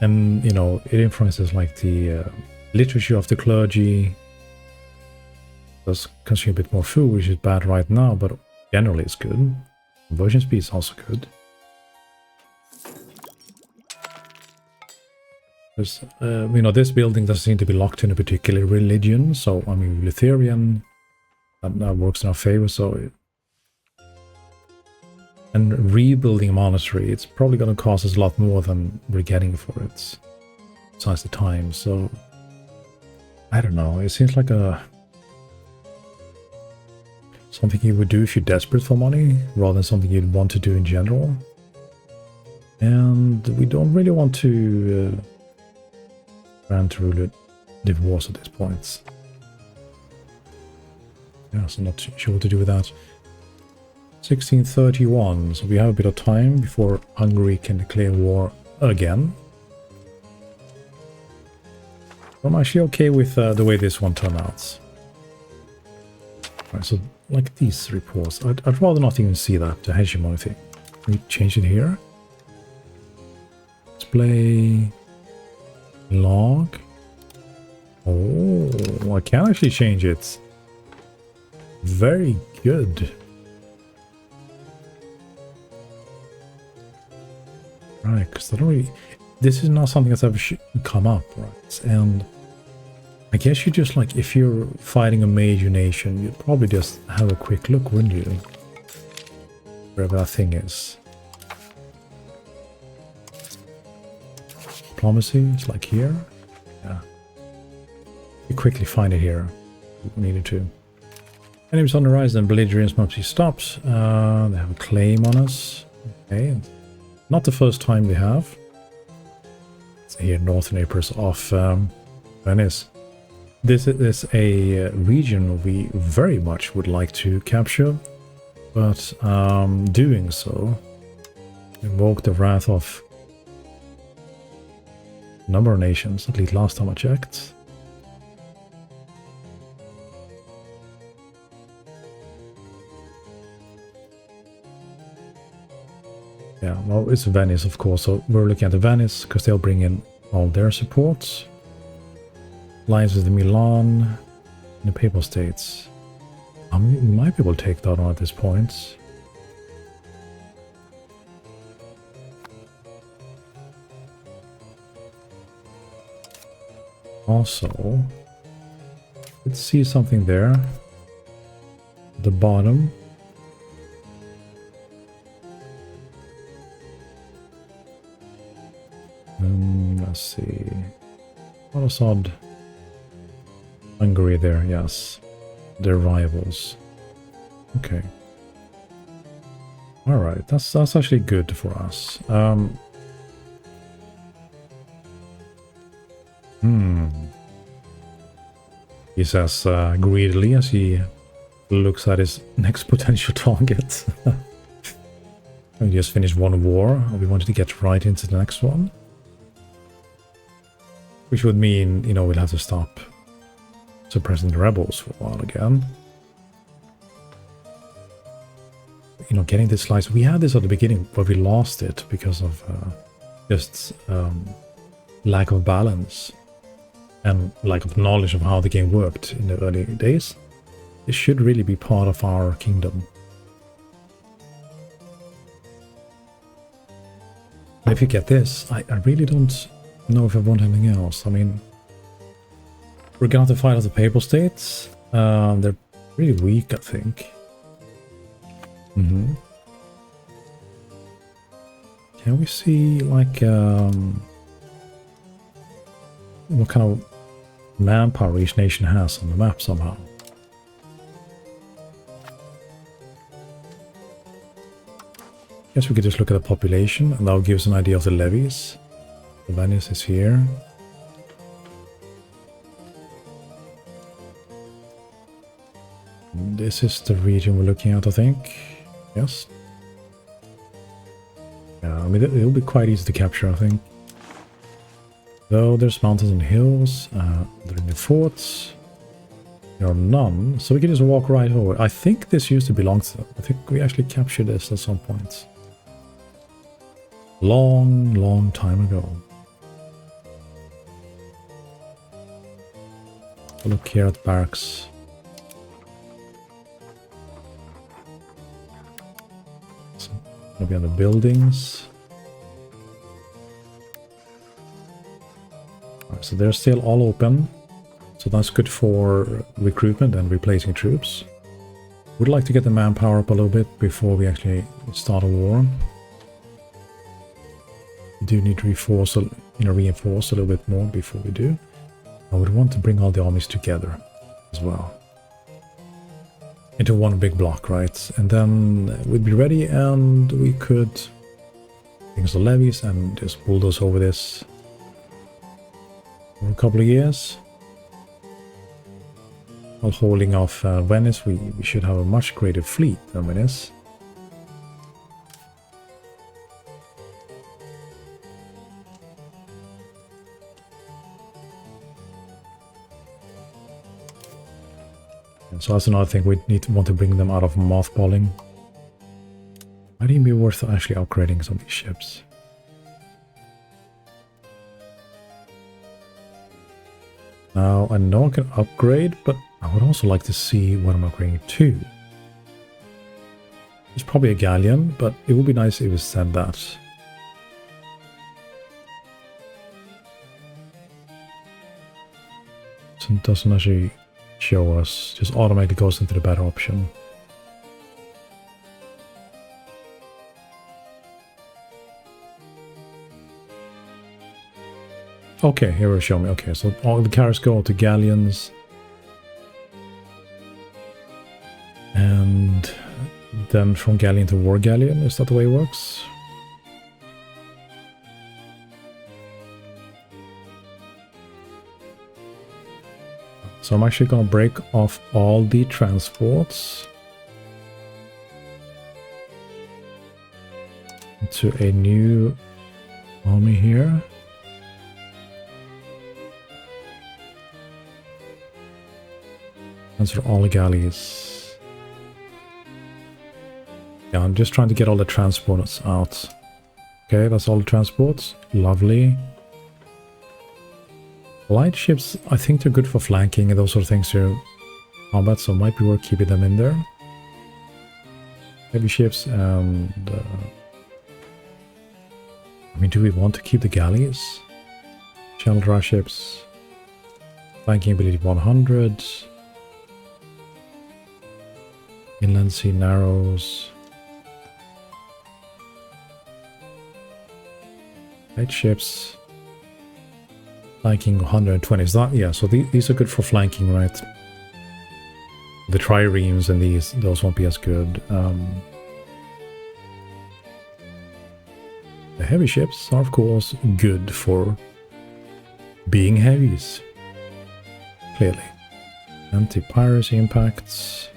And, you know, it influences like the literature of the clergy. Does consume a bit more food, which is bad right now, but generally it's good. Conversion speed is also good. Because, you know, this building doesn't seem to be locked in a particular religion. So, I mean, Lutheran, that works in our favor. So, and rebuilding a monastery, it's probably going to cost us a lot more than we're getting for it. Besides the time. So, I don't know. It seems like something you would do if you're desperate for money, rather than something you'd want to do in general. And we don't really want to grant rule divorce at this point. Yeah, so not sure what to do with that. 1631, so we have a bit of time before Hungary can declare war again. I'm actually okay with the way this one turned out. Right, so like these reports, I'd rather not even see that, the hegemony thing. We change it here. Display log. Oh, I can actually change it. Very good. Right, because I don't really... This is not something that's ever come up, right? And I guess you just like, if you're fighting a major nation, you'd probably just have a quick look, wouldn't you? Wherever that thing is. Diplomacy, it's like here. Yeah. You quickly find it here. We needed to. Enemies on the horizon, belligerents must be stopped. They have a claim on us. Okay. Not the first time we have. It's here, Northern Naples off Venice. This is a region we very much would like to capture, but doing so invoke the wrath of a number of nations, at least last time I checked. Yeah, well, it's Venice, of course, so we're looking at the Venice, because they'll bring in all their supports. Alliance with the Milan and the Papal States. We might be able to take that on at this point. Also, let's see something there. At the bottom. Let's see. What Hungary there, yes. Their rivals. Okay. Alright, that's actually good for us. He says greedily as he looks at his next potential target. We just finished one war, we wanted to get right into the next one. Which would mean, you know, we'll have to stop suppressing the rebels for a while again. You know, getting this slice. We had this at the beginning, but we lost it because of just lack of balance and lack of knowledge of how the game worked in the early days. This should really be part of our kingdom. And if you get this, I really don't know if I want anything else. I mean, we're going to have to fight off the Papal States. They're pretty weak, I think. Can we see, like, what kind of manpower each nation has on the map somehow? Guess we could just look at the population, and that will give us an idea of the levies. Venice is here. This is the region we're looking at, I think. Yes. Yeah, I mean, it'll be quite easy to capture, I think. Though there's mountains and hills, they're in the forts. There are none, so we can just walk right over. I think this used to belong to them. I think we actually captured this at some point. Long time ago. Look here at barracks. So, maybe on the buildings. So they're still all open. So that's good for recruitment and replacing troops. Would like to get the manpower up a little bit before we actually start a war. We do need to reinforce a little bit more before we do. I would want to bring all the armies together as well. Into one big block, right? And then we'd be ready and we could bring some levies and just bulldoze over this for a couple of years. While holding off Venice, we should have a much greater fleet than Venice. And so that's another thing, we want to bring them out of mothballing. Might even be worth actually upgrading some of these ships. Now, I know I can upgrade, but I would also like to see what I'm upgrading to. It's probably a galleon, but it would be nice if it said that. So it doesn't actually show us, just automatically goes into the better option. Okay, here will show me. Okay, so all the carriers go to galleons. And then from galleon to war galleon, is that the way it works? So I'm actually going to break off all the transports into a new army here. Answer all the galleys. Yeah, I'm just trying to get all the transports out. Okay, that's all the transports. Lovely. Light ships, I think they're good for flanking and those sort of things here. Combat, so it might be worth keeping them in there. Heavy ships and... I mean, do we want to keep the galleys? Channel dry ships. Flanking ability 100. Inland sea narrows. Light ships. Flanking 120. Is that, yeah, so these are good for flanking, right? The triremes and those won't be as good. The heavy ships are of course good for being heavies. Clearly. Anti-piracy impacts.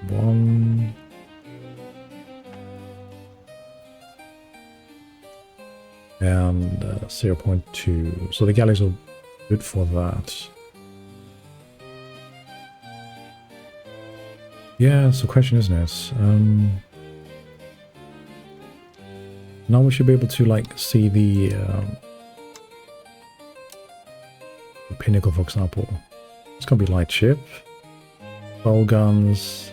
One. And 0.2. So the galleys are good for that. Yeah, it's a question, isn't it? Now we should be able to like see the pinnacle, for example. It's gonna be light ship, bow guns,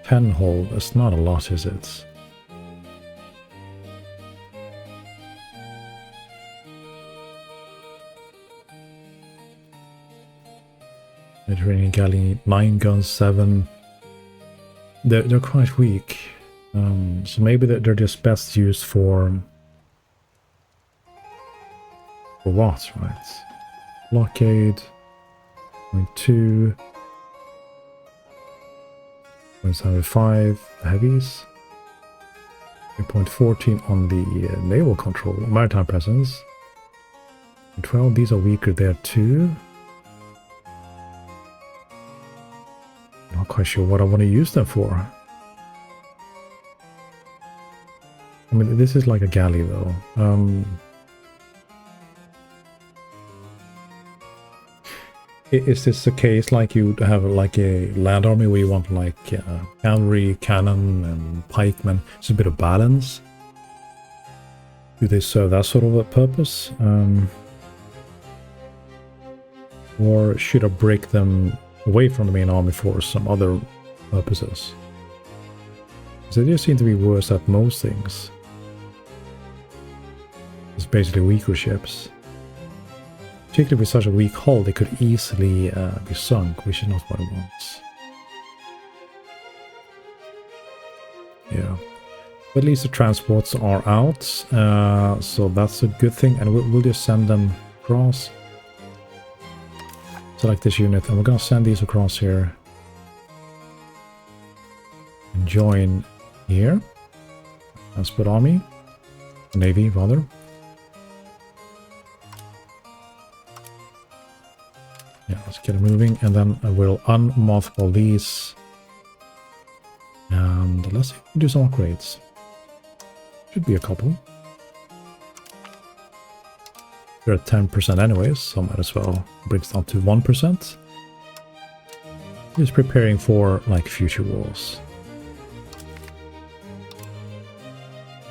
10 hull. That's not a lot, is it? Mediterranean galley, 9 guns, 7. They're quite weak. So maybe they're just best used for what, right? Blockade, 0.2, 0.75, heavies, 0.14 on the naval control, maritime presence, 12, these are weaker there too. Not quite sure what I want to use them for. I mean, this is like a galley though. Is this the case like you have like a land army where you want like cavalry, cannon and pikemen? It's a bit of balance. Do they serve that sort of a purpose? Or should I break them away from the main army for some other purposes? Because they just seem to be worse at most things. It's basically weaker ships. Particularly with such a weak hull, they could easily be sunk, which is not what I want. Yeah. But at least the transports are out, so that's a good thing. And we'll just send them across. Select this unit, and we're going to send these across here. And join here. Transport army. Navy, rather. Yeah, let's get it moving, and then I will unmothball these. And let's do some upgrades. Should be a couple. We're at 10% anyways, so might as well bring it down to 1%. Just preparing for like future wars.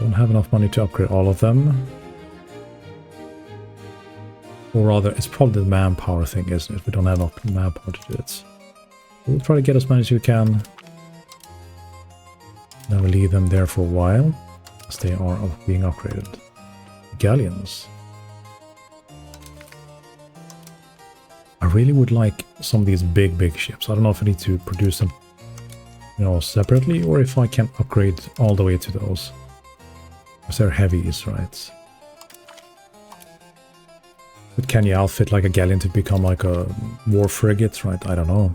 Don't have enough money to upgrade all of them. Or rather, it's probably the manpower thing, isn't it? We don't have enough manpower to do it. We'll try to get as many as we can. Then we'll leave them there for a while, as they are being upgraded. Galleons. I really would like some of these big ships. I don't know if I need to produce them, you know, separately, or if I can upgrade all the way to those. Because they're heavies, right? But can you outfit like a galleon to become like a war frigate, right? I don't know.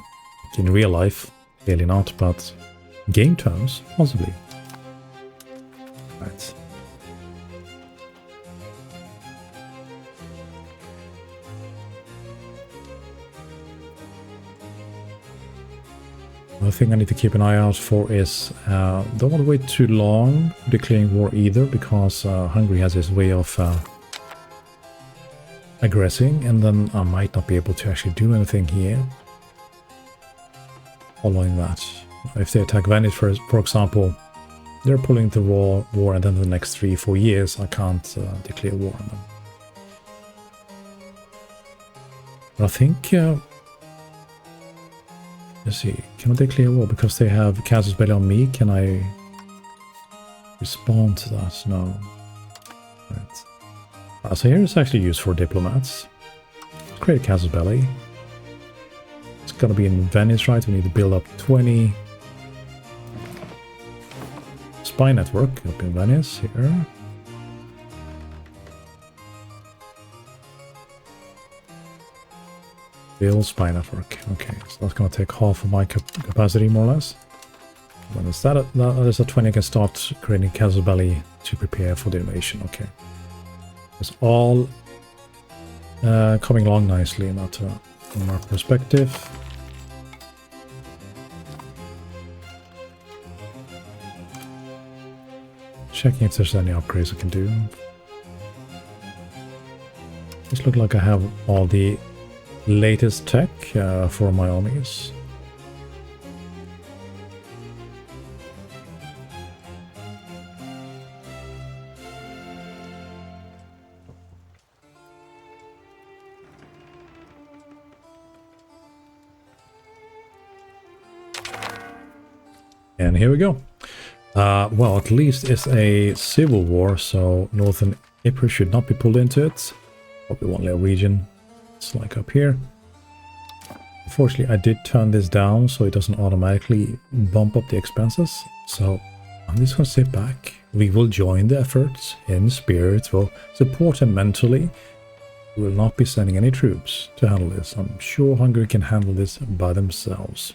In real life, clearly not, but game terms, possibly. Right. Another thing I need to keep an eye out for is don't want to wait too long declaring war either, because Hungary has this way of aggressing, and then I might not be able to actually do anything here following that. If they attack Venice, for example, they're pulling the war, and then the next 3-4 years I can't declare war on them. But I think, let's see, can I declare war because they have casus belli on me? Can I respond to that? No. Right. So here it's actually used for diplomats. Let's create a casus belli. It's gonna be in Venice, right? We need to build up 20 spy network up in Venice here. Build spy network. Okay, so that's gonna take half of my capacity more or less. When it's that is a 20, I can start creating casus belli to prepare for the invasion. Okay. It's all coming along nicely in that from our perspective. Checking if there's any upgrades I can do. Just look like I have all the latest tech for my armies. And here we go. Well, at least it's a civil war, so northern Ypres should not be pulled into it. Probably one little region. It's like up here. Unfortunately, I did turn this down so it doesn't automatically bump up the expenses. So I'm just going to sit back. We will join the efforts in spirit. We'll support them mentally. We will not be sending any troops to handle this. I'm sure Hungary can handle this by themselves.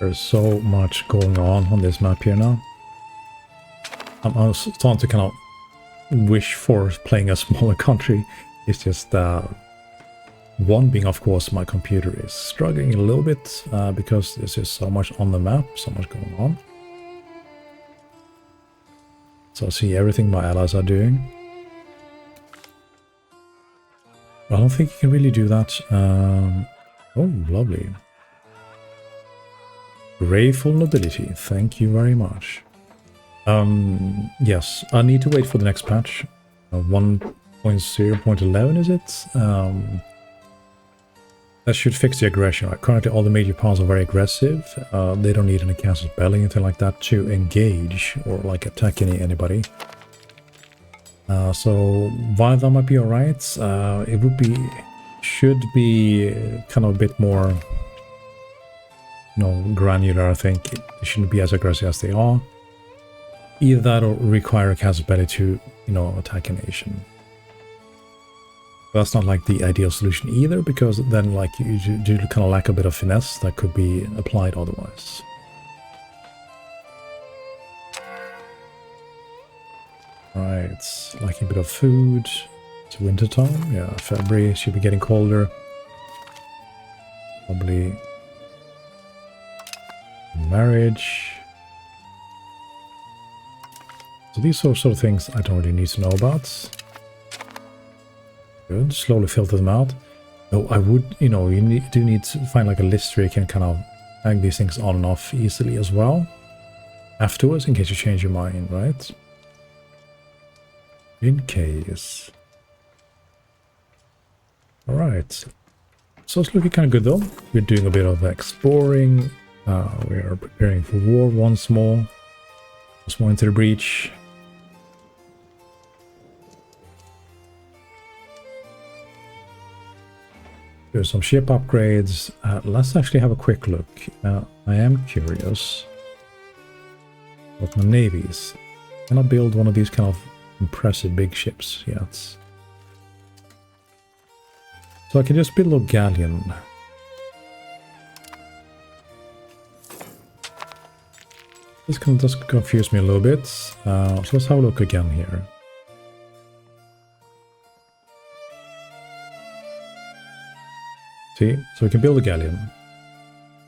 There's so much going on this map here now. I'm starting to kind of wish for playing a smaller country. It's just one being, of course, my computer is struggling a little bit because there's just so much on the map, so much going on. So I see everything my allies are doing. I don't think you can really do that. Oh, lovely. Grateful nobility, thank you very much. Yes, I need to wait for the next patch. 1.0.11 is it? That should fix the aggression. Currently all the major pawns are very aggressive. They don't need any cancelled belly, anything like that to engage or like attack anybody. So while that might be alright, should be kind of a bit more, granular. I think they shouldn't be as aggressive as they are. Either that or require a cancelled belly to, attack a nation. That's not like the ideal solution either, because then like you do kind of lack a bit of finesse that could be applied otherwise. Right, lacking a bit of food. It's winter time. Yeah, February should be getting colder. Probably marriage. So these sort of things I don't really need to know about. Good, slowly filter them out. Though I would, do need to find like a list where you can kind of hang these things on and off easily as well. Afterwards, in case you change your mind, right? In case. Alright. So it's looking kind of good though. We're doing a bit of exploring. We are preparing for war once more. Once more into the breach. There's some ship upgrades. Let's actually have a quick look. I am curious what my navy is. Can I build one of these kind of impressive big ships yet? So I can just build a galleon. This can just confuse me a little bit. So let's have a look again here. See, so we can build a galleon.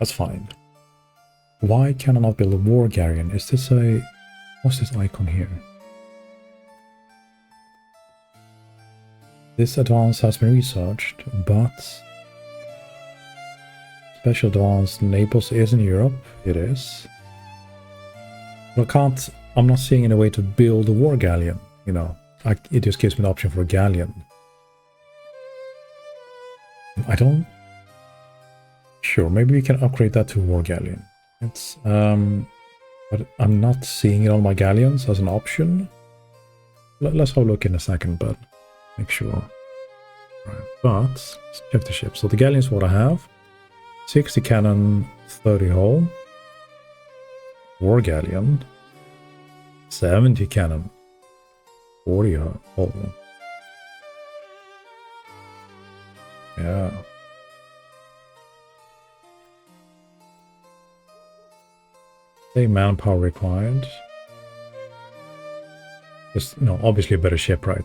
That's fine. Why can I not build a war galleon? Is this a... what's this icon here? This advance has been researched, but... Special advance Naples is in Europe. It is. But I'm not seeing any way to build a war galleon, it just gives me an option for a galleon. Sure, maybe we can upgrade that to war galleon. It's but I'm not seeing it on my galleons as an option. Let's have a look in a second, but make sure. Right, but let's check the ship. So the galleon is what I have. 60 cannon, 30 hull. War galleon. 70 cannon, 40 hull. Yeah. Same manpower required. Just, obviously a better ship, right?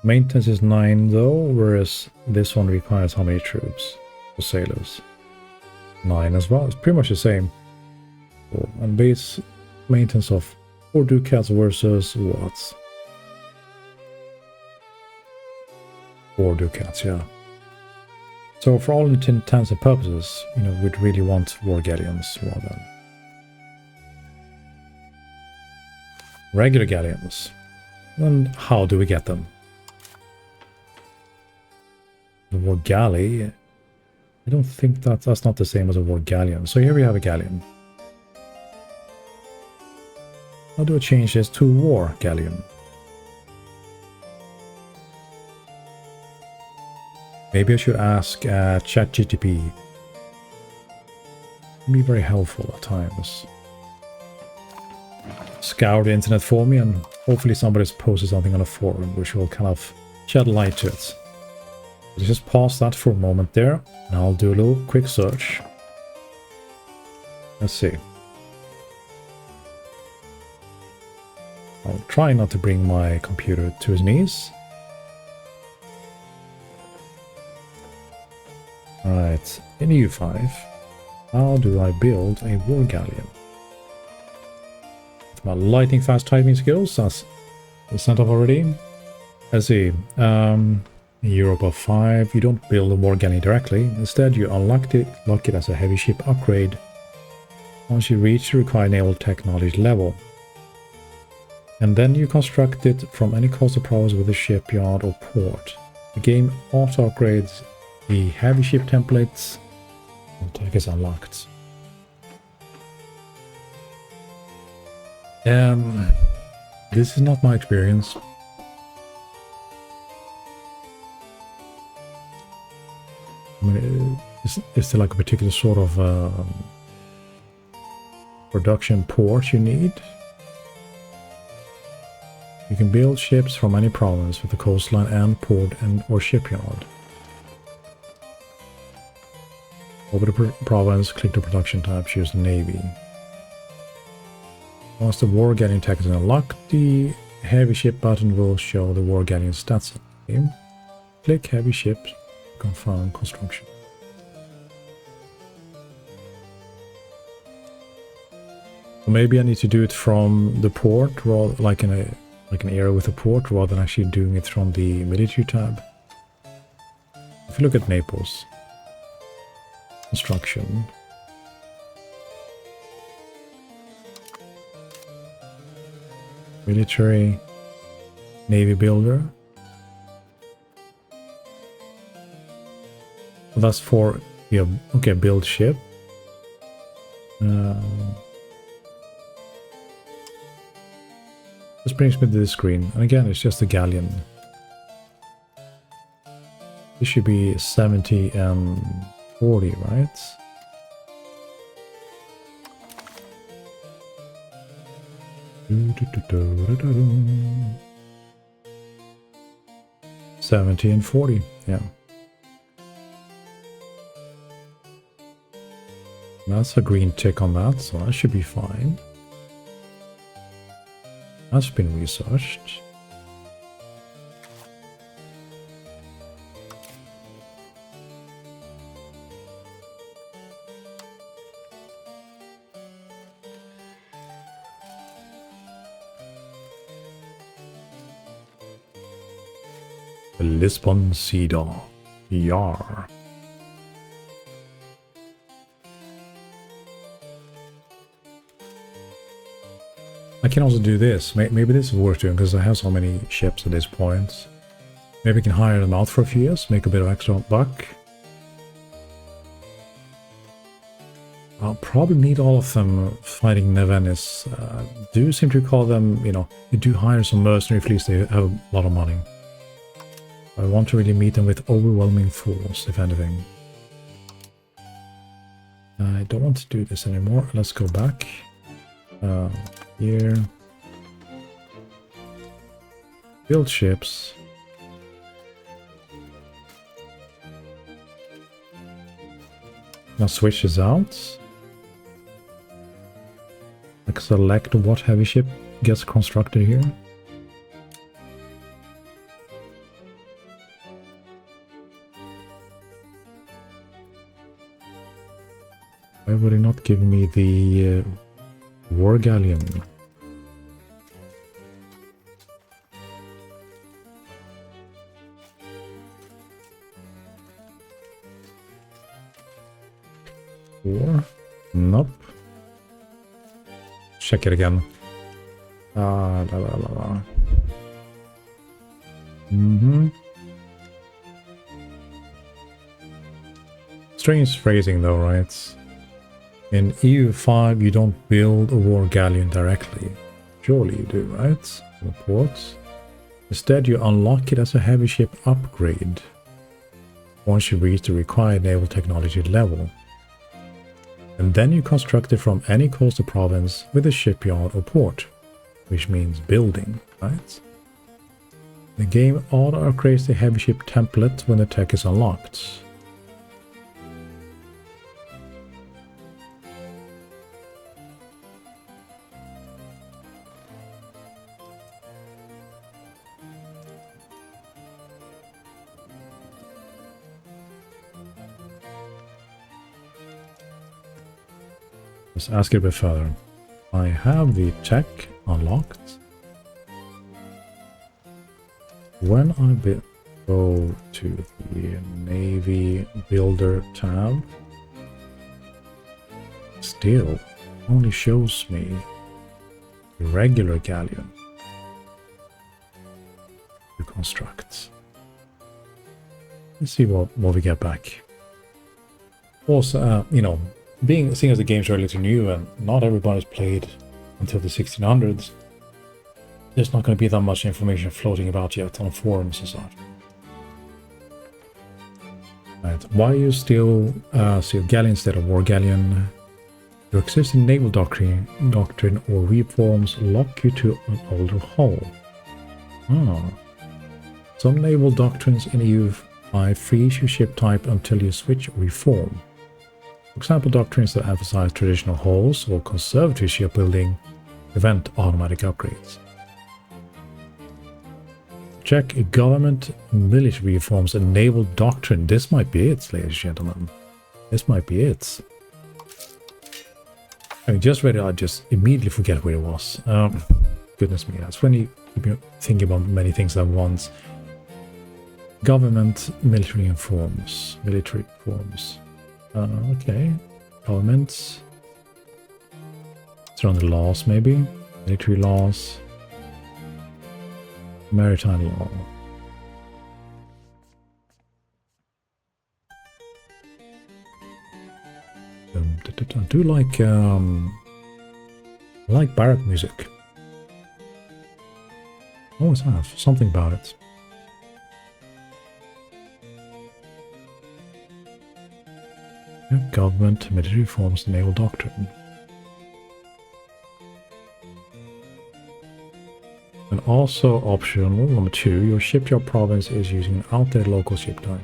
Maintenance is 9 though, whereas this one requires how many troops? For sailors? 9 as well. It's pretty much the same. So, and base maintenance of 4 ducats versus what? 4 ducats, yeah. So for all intents and purposes, we'd really want war galleons rather than regular galleons. And how do we get them? The war galley? I don't think that's not the same as a war galleon. So here we have a galleon. How do I change this to war galleon? Maybe I should ask ChatGPT. It'd be very helpful at times. Scour the internet for me, and hopefully somebody's posted something on a forum which will kind of shed light to it. Let's just pause that for a moment there, and I'll do a little quick search. Let's see. I'll try not to bring my computer to his knees. Alright, in EU5, how do I build a war galleon? With my lightning fast typing skills, that's sent off already. Let's see, in Europa 5, you don't build a war galleon directly. Instead, you unlock it as a heavy ship upgrade once you reach the required naval technology level. And then you construct it from any coastal province with a shipyard or port. The game auto upgrades the heavy ship templates when the tech is unlocked. This is not my experience. I mean, is there like a particular sort of production port you need? You can build ships from any province with a coastline and port or shipyard. Over the province, click the production type, choose the navy. Once the war galleon tech is unlocked, the heavy ship button will show the war galleon stats in the game. Click heavy ship to confirm construction. So maybe I need to do it from the port, rather like an area with a port, rather than actually doing it from the military tab. If you look at Naples, construction, military, navy builder. Well, that's for, yeah, okay, build ship. This brings me to this screen, and again, it's just a galleon. This should be 70 and 40, right? Do-do-do-do-do-do. 70 and 40, yeah. That's a green tick on that, so that should be fine. That's been researched. The Lisbon Cedar. Yar. I can also do this. Maybe this is worth doing because I have so many ships at this point. Maybe I can hire them out for a few years, make a bit of extra buck. I'll probably need all of them fighting Nevenis. Do seem to recall them, you know, you do hire some mercenary fleets, they have a lot of money. I want to really meet them with overwhelming force, if anything. I don't want to do this anymore. Let's go back. Here. Build ships. Now switch this out. Like select what heavy ship gets constructed here. Why would it not give me the war galleon? War? Nope. Check it again. La la la la. Strange phrasing though, right? In EU5 you don't build a war galleon directly. Surely you do, right? In the ports. Instead you unlock it as a heavy ship upgrade once you reach the required naval technology level. And then you construct it from any coastal province with a shipyard or port, which means building, right? The game auto upgrades the heavy ship template when the tech is unlocked. Let's ask it a bit further. I have the tech unlocked. When I go to the Navy Builder tab, still Only shows me regular galleon to construct. Let's see what we get back. Also, you know, seeing as the game's relatively new and not everybody's played until the 1600s, there's not going to be that much information floating about yet on forums and such. Right. Why you still see a galleon instead of war galleon? Your existing naval doctrine or reforms lock you to an older hull. Oh. Some naval doctrines in EU5 freeze your ship type until you switch or reform. For example, doctrines that emphasize traditional hulls or conservative shipbuilding prevent automatic upgrades. Check government military reforms and naval doctrine. This might be it, ladies and gentlemen. This might be it. I mean, just read it, I just immediately forget where it was. Goodness me, that's when you think about many things at once. Government military reforms. Military reforms. Okay. Governments. It's around the laws, maybe. Military laws. Maritime law. I do like barrack music. Always have something about it. Yeah, government, military reforms, naval doctrine. And also optional number 2, your shipyard province is using an outdated local ship type.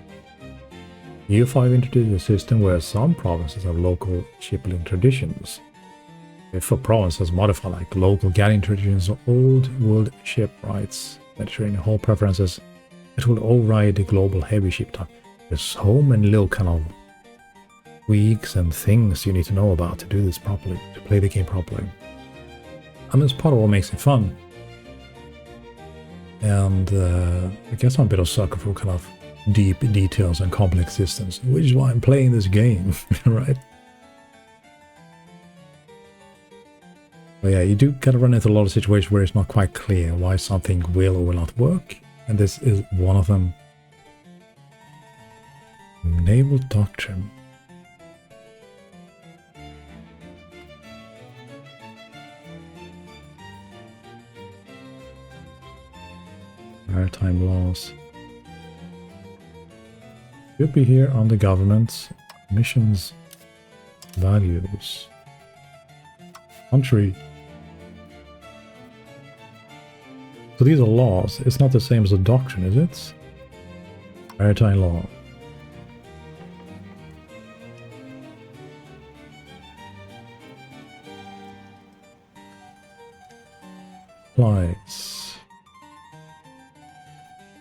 EU5 introduced a system where some provinces have local shipbuilding traditions. If a province has modified like local galleon traditions or old world shipwrights, Mediterranean hull preferences, it will override the global heavy ship type. There's so many little kind of tweaks and things you need to know about to do this properly, to play the game properly. I mean, it's part of what makes it fun. And I guess I'm a bit of a sucker for kind of deep details and complex systems, which is why I'm playing this game, right? But yeah, you do kind of run into a lot of situations where it's not quite clear why something will or will not work, and this is one of them. Naval doctrine. Maritime laws. Should be here on the government. Missions. Values. Country. So these are laws. It's not the same as a doctrine, is it? Maritime law. Applies.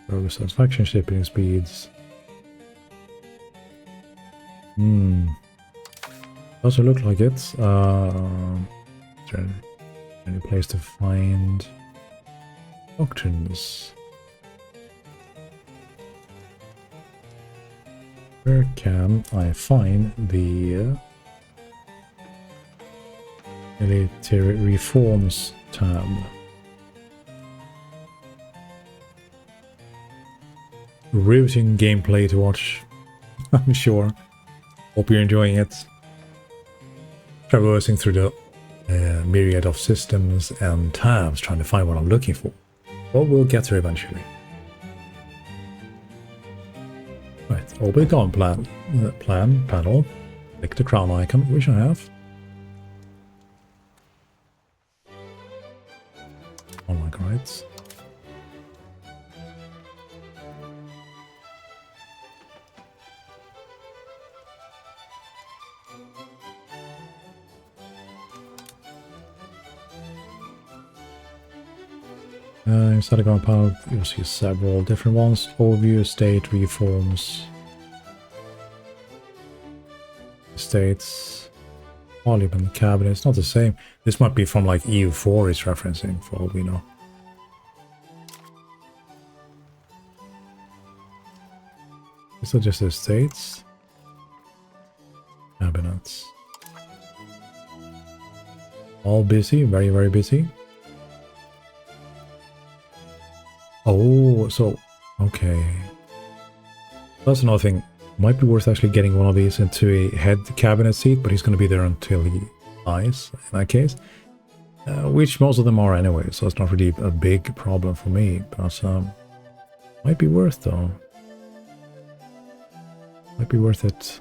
Cargo satisfaction, shipping speeds. Doesn't look like it. Is there any place to find doctrines? Where can I find the military reforms tab? Riveting gameplay to watch, I'm sure. Hope you're enjoying it. Traversing through the myriad of systems and tabs, trying to find what I'm looking for. But we'll get there eventually. Right, open the command plan panel. Click the crown icon, which I have. Unlock rights. Inside the command panel, you'll see several different ones. Overview, state, reforms, states, parliament, cabinet. It's not the same. This might be from like EU4 it's referencing, for all we know. These are just the states. Cabinets. All busy, very, very busy. Oh, so, okay. That's another thing. Might be worth actually getting one of these into a head cabinet seat, but he's going to be there until he dies, in that case. Which most of them are anyway, so it's not really a big problem for me. But might be worth, though. Might be worth it.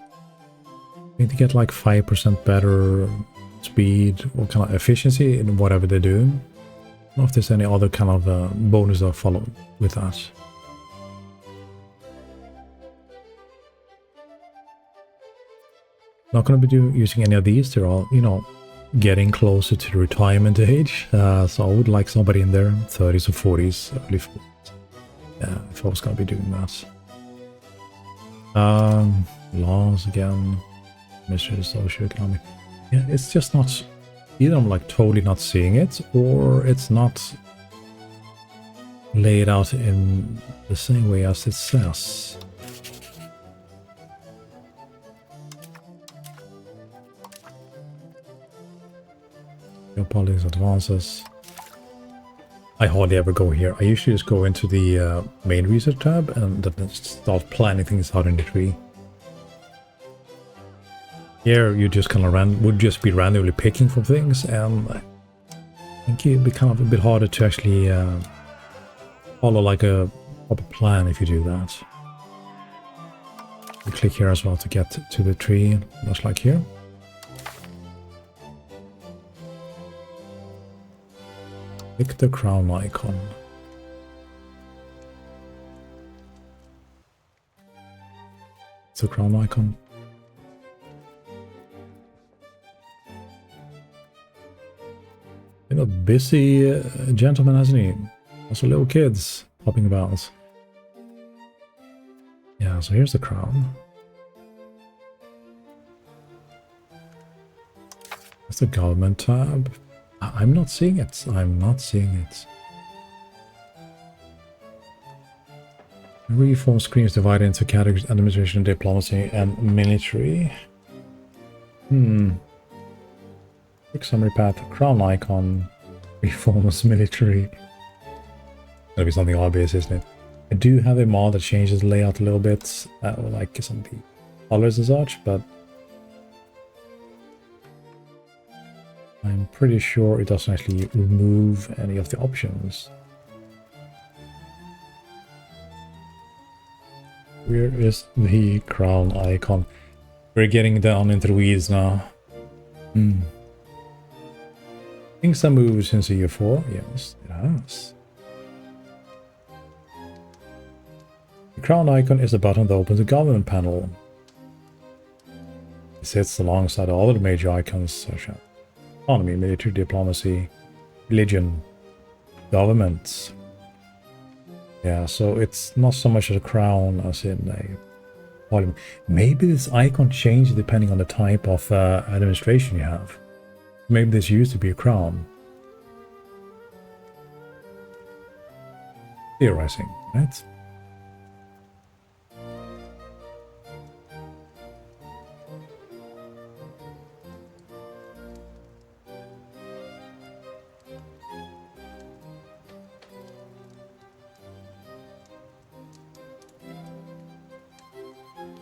I need to get like 5% better speed or kind of efficiency in whatever they're doing. I don't know if there's any other kind of bonus that follow with that. Not going to be using any of these. They're all, you know, getting closer to the retirement age. So I would like somebody in there, 30s or 40s, early 40s. Yeah, if I was going to be doing that. Laws again. Mr. Socioeconomic. Yeah, it's just not... Either I'm like totally not seeing it, or it's not laid out in the same way as it says. Politics advances. I hardly ever go here. I usually just go into the main research tab and then start planning things out in the tree. Here you just kind of would just be randomly picking from things, and I think it'd be kind of a bit harder to actually follow like a proper plan if you do that. You click here as well to get to the tree, much like here. Click the crown icon. It's the crown icon. Been a busy gentleman, hasn't he? Also little kids popping about. Yeah, so here's the crown. That's the government tab. I'm not seeing it. I'm not seeing it. Reform screen is divided into categories: administration, diplomacy, and military. Quick summary path, crown icon, reforms, military. That'll be something obvious, isn't it? I do have a mod that changes the layout a little bit, like some of the colors and such, but I'm pretty sure it doesn't actually remove any of the options. Where is the crown icon? We're getting down into the weeds now. Things have moved since EU4. Yes, it has. The crown icon is the button that opens the government panel. It sits alongside all of the major icons such as economy, military, diplomacy, religion, government. Yeah, so it's not so much as a crown as in a parliament. Maybe this icon changes depending on the type of administration you have. Maybe this used to be a crown. Theorizing, right?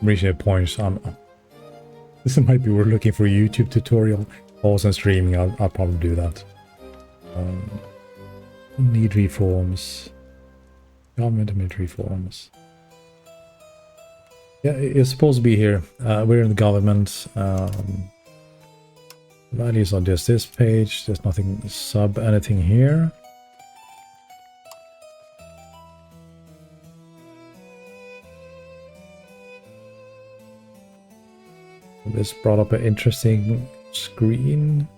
Reaching a point, this might be worth looking for a YouTube tutorial. Also streaming, I'll probably do that. Need reforms. Government and military reforms. Yeah, it's supposed to be here. We're in the government. Values on just this page. There's nothing sub anything here. This brought up an interesting screen.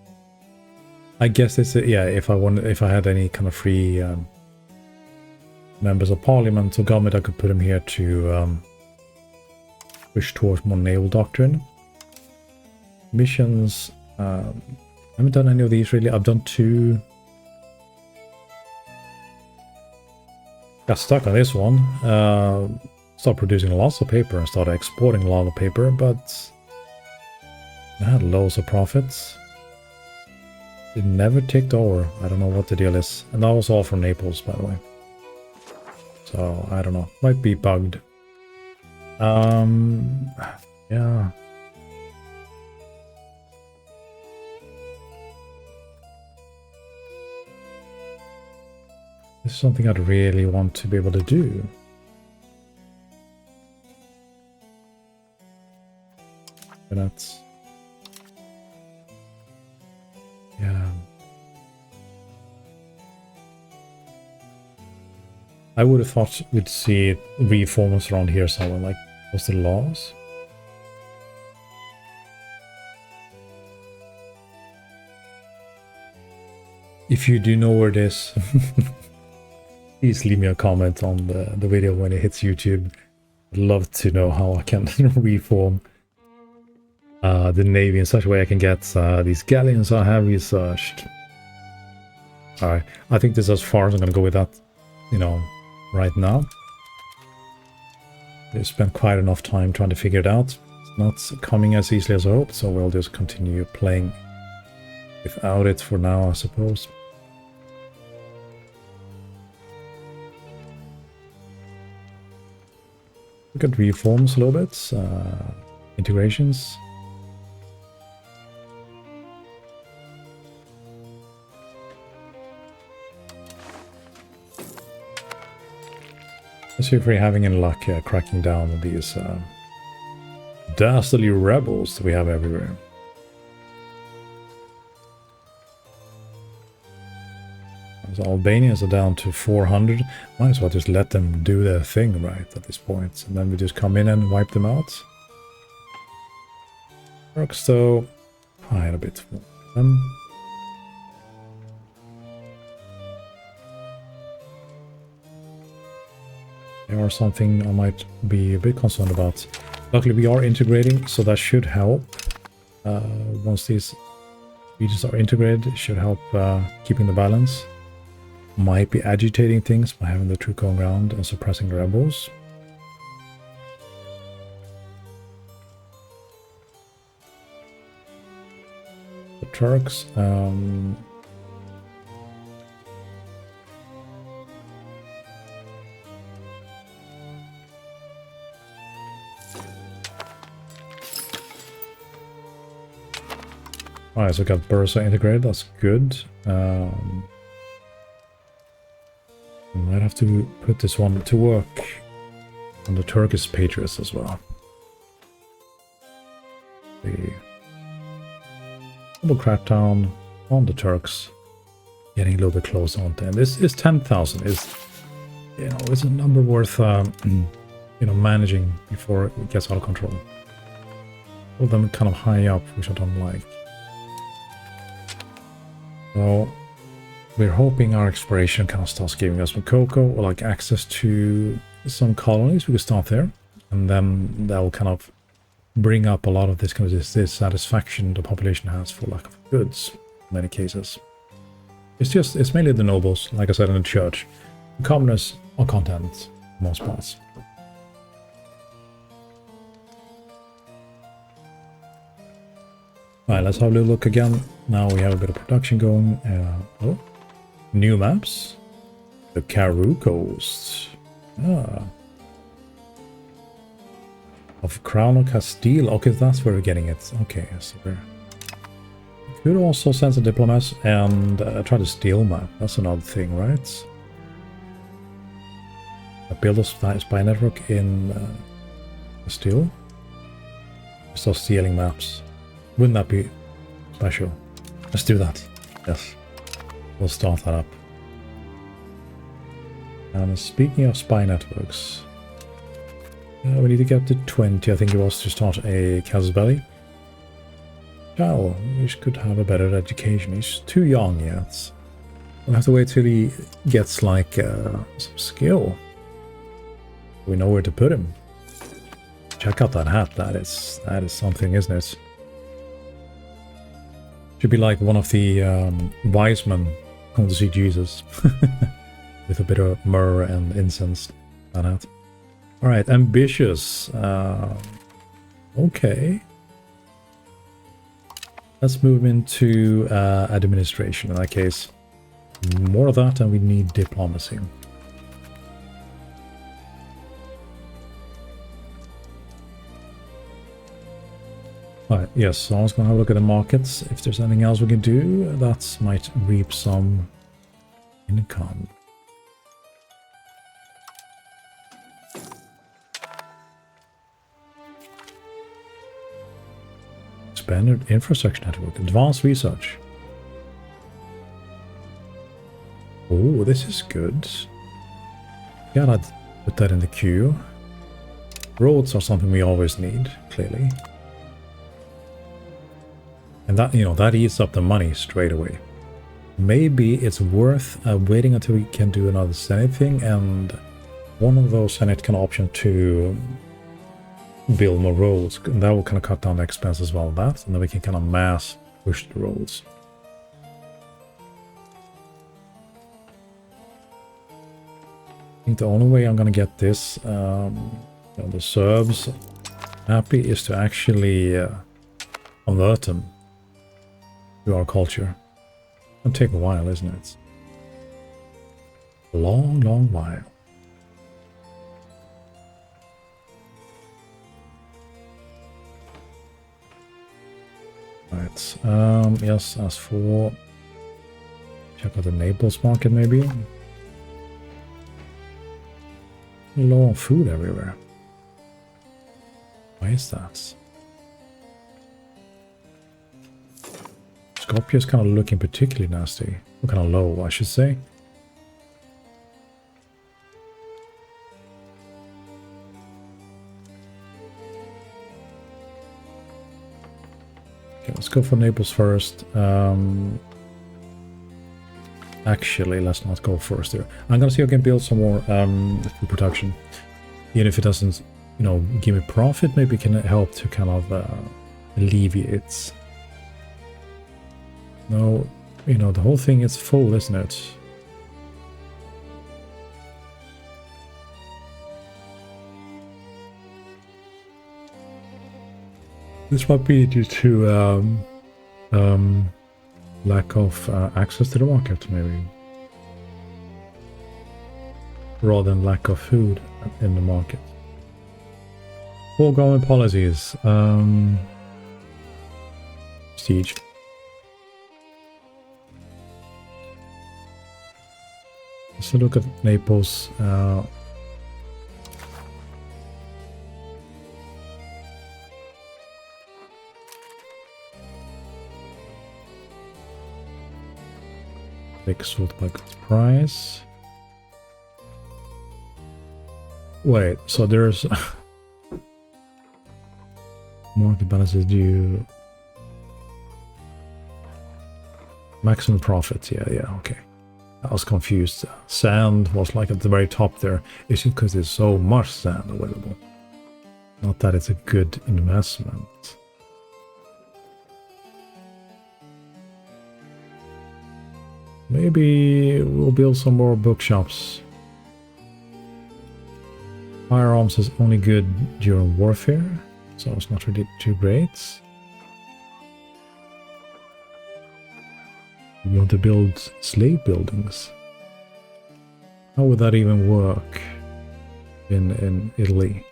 I guess it's yeah. If I had any kind of free members of parliament or government, I could put them here to push towards more naval doctrine. Missions. I haven't done any of these really. I've done 2. Got stuck on this one. Started producing lots of paper and started exporting a lot of paper, but I had loads of profits. It never ticked over. I don't know what the deal is. And that was all from Naples, by the way. So, I don't know. Might be bugged. Yeah. This is something I'd really want to be able to do. But that's... yeah. I would have thought we'd see reforms around here somewhere, like, what's the laws? If you do know where it is, please leave me a comment on the video when it hits YouTube. I'd love to know how I can reform the Navy in such a way I can get these galleons I have researched. Alright, I think this is as far as I'm going to go with that, you know, right now. We've spent quite enough time trying to figure it out. It's not coming as easily as I hoped, so we'll just continue playing without it for now, I suppose. Look at reforms a little bit, integrations. Let's see if we're having any luck cracking down on these dastardly rebels that we have everywhere. So Albanians are down to 400. Might as well just let them do their thing right at this point. And then we just come in and wipe them out. Turks though, quite a bit more. Or something I might be a bit concerned about. Luckily we are integrating, so that should help. Once these regions are integrated, it should help keeping the balance. Might be agitating things by having the troop going around and suppressing the rebels. The Turks, alright, so we got Bursa integrated, that's good. We might have to put this one to work on the Turkish patriots as well. The double crackdown on the Turks, getting a little bit closer on 10. This is 10,000. Is, you know, it's a number worth you know, managing before it gets out of control. All of them kind of high up, which I don't like. So we're hoping our exploration kind of starts giving us some cocoa or like access to some colonies. We can start there, and then that will kind of bring up a lot of this kind of dissatisfaction the population has for lack of goods in many cases. It's mainly the nobles, like I said, in the church. The commoners are content for most parts. Alright, let's have a little look again. Now we have a bit of production going. Oh, new maps. The Karoo Coast. Ah. Of Crown of Castile. Okay, that's where we're getting it. Okay, so we could also send some diplomats and try to steal map. That's another thing, right? Build a spy network in Castile. Start stealing maps. Wouldn't that be special? Let's do that. Yes. We'll start that up. And speaking of spy networks, we need to get to 20, I think it was, to start a casus belli. Child, he could have a better education. He's too young yet. We'll have to wait till he gets, like, some skill. We know where to put him. Check out that hat. That is something, isn't it? Should be like one of the wise men come to see Jesus. With a bit of myrrh and incense. That hat. Alright, ambitious. Okay. Let's move into administration in that case. More of that, and we need diplomacy. Alright, yes, so I was going to have a look at the markets. If there's anything else we can do, that might reap some income. Expanded infrastructure network, advanced research. Oh, this is good. Yeah, I'd put that in the queue. Roads are something we always need, clearly. And that, you know, that eats up the money straight away. Maybe it's worth waiting until we can do another Senate thing, and one of those Senate can option to build more roads, and that will kind of cut down the expense as well of that, and then we can kind of mass push the roads. I think the only way I'm gonna get this, you know, the Serbs happy is to actually convert them to our culture. It'll take a while, isn't it? A long, long while. Right. Yes, as for check out the Naples market maybe. Low on food everywhere. Why is that? Skopje is kind of looking particularly nasty. Or kind of low, I should say. Okay, let's go for Naples first. Actually, let's not go first there. I'm gonna see if I can build some more food production. Even if it doesn't, you know, give me profit, maybe it can help to kind of alleviate. No, you know, the whole thing is full, isn't it? This might be due to lack of access to the market, maybe. Rather than lack of food in the market. Poor government policies. Siege. Let's look at Naples. Big sold by good price. Wait, so there's market balance is due. Maximum profits, yeah, okay. I was confused. Sand was like at the very top there. It's just because there's so much sand available. Not that it's a good investment. Maybe we'll build some more bookshops. Firearms is only good during warfare, so it's not really too great. We want to build slave buildings. How would that even work in Italy?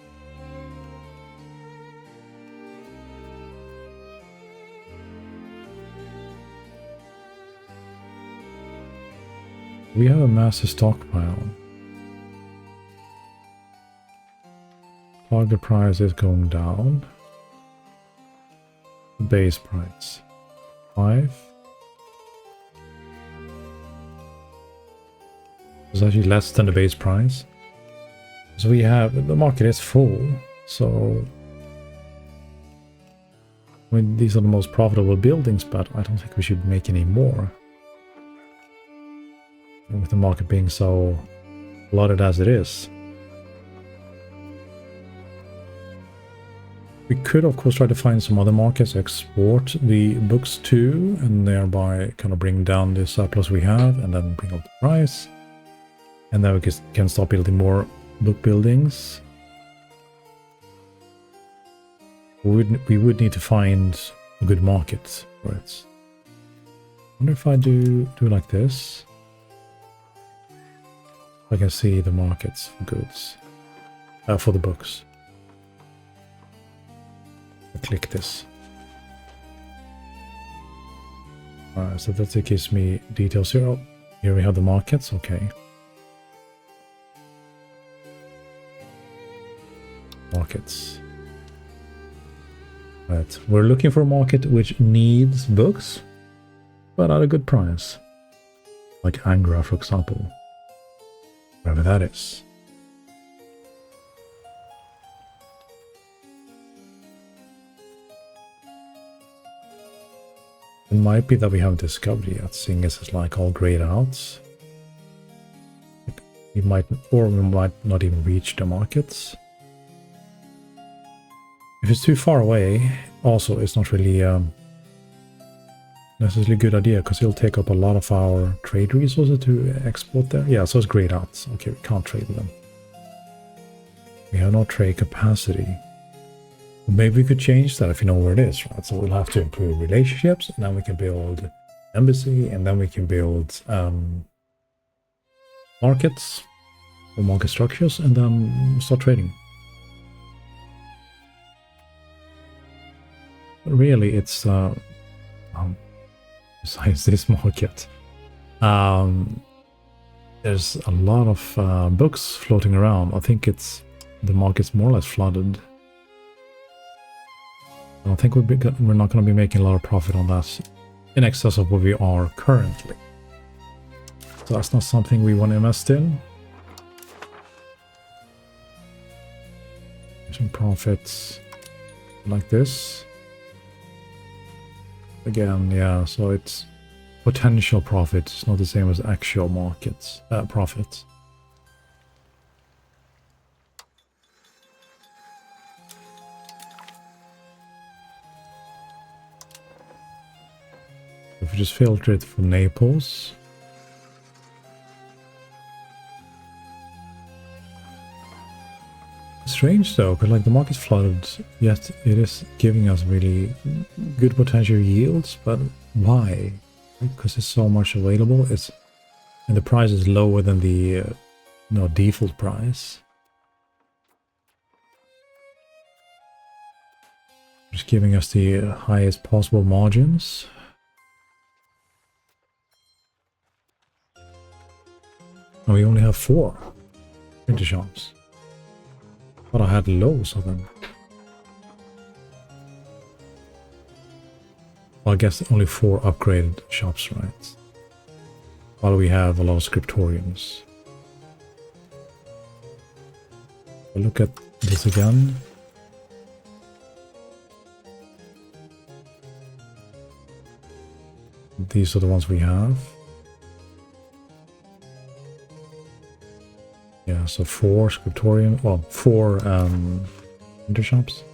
We have a massive stockpile. Target price is going down. Base price 5. It's actually less than the base price. So we have, the market is full, so I mean, these are the most profitable buildings, but I don't think we should make any more. And with the market being so flooded as it is. We could of course try to find some other markets, export the books to, and thereby kind of bring down the surplus we have, and then bring up the price. And then we can start building more book buildings. We would need to find a good market for it. I wonder if I do like this. I can see the markets for goods, for the books. I click this. Alright, so that gives me details here. Oh, here we have the markets, okay. Markets. Right, we're looking for a market which needs books, but at a good price. Like Angra, for example. Wherever that is. It might be that we haven't discovered yet, seeing as it's like all grayed out. We might not even reach the markets. If it's too far away, also it's not really necessarily a good idea, because it'll take up a lot of our trade resources to export there. Yeah, so it's grayed out. Okay, we can't trade with them. We have no trade capacity. Maybe we could change that if you know where it is, right? So we'll have to improve relationships, and then we can build embassy, and then we can build markets or market structures, and then start trading. But really, it's besides this market, there's a lot of books floating around. I think the market's more or less flooded. I don't think we're not going to be making a lot of profit on that in excess of what we are currently. So that's not something we want to invest in. Some profits like this. Again, yeah, so it's potential profit. It's not the same as actual markets profits. If we just filter it for Naples. Strange though, because like the market's flooded, yet it is giving us really good potential yields. But why? Because there's so much available. And the price is lower than the default price. Just giving us the highest possible margins. And we only have 4 printer shops. But I had loads of them. Well, I guess only 4 upgraded shops, right? While we have a lot of scriptoriums. I'll look at this again. These are the ones we have. Yeah, so 4 scriptorium, well, 4 printer shops.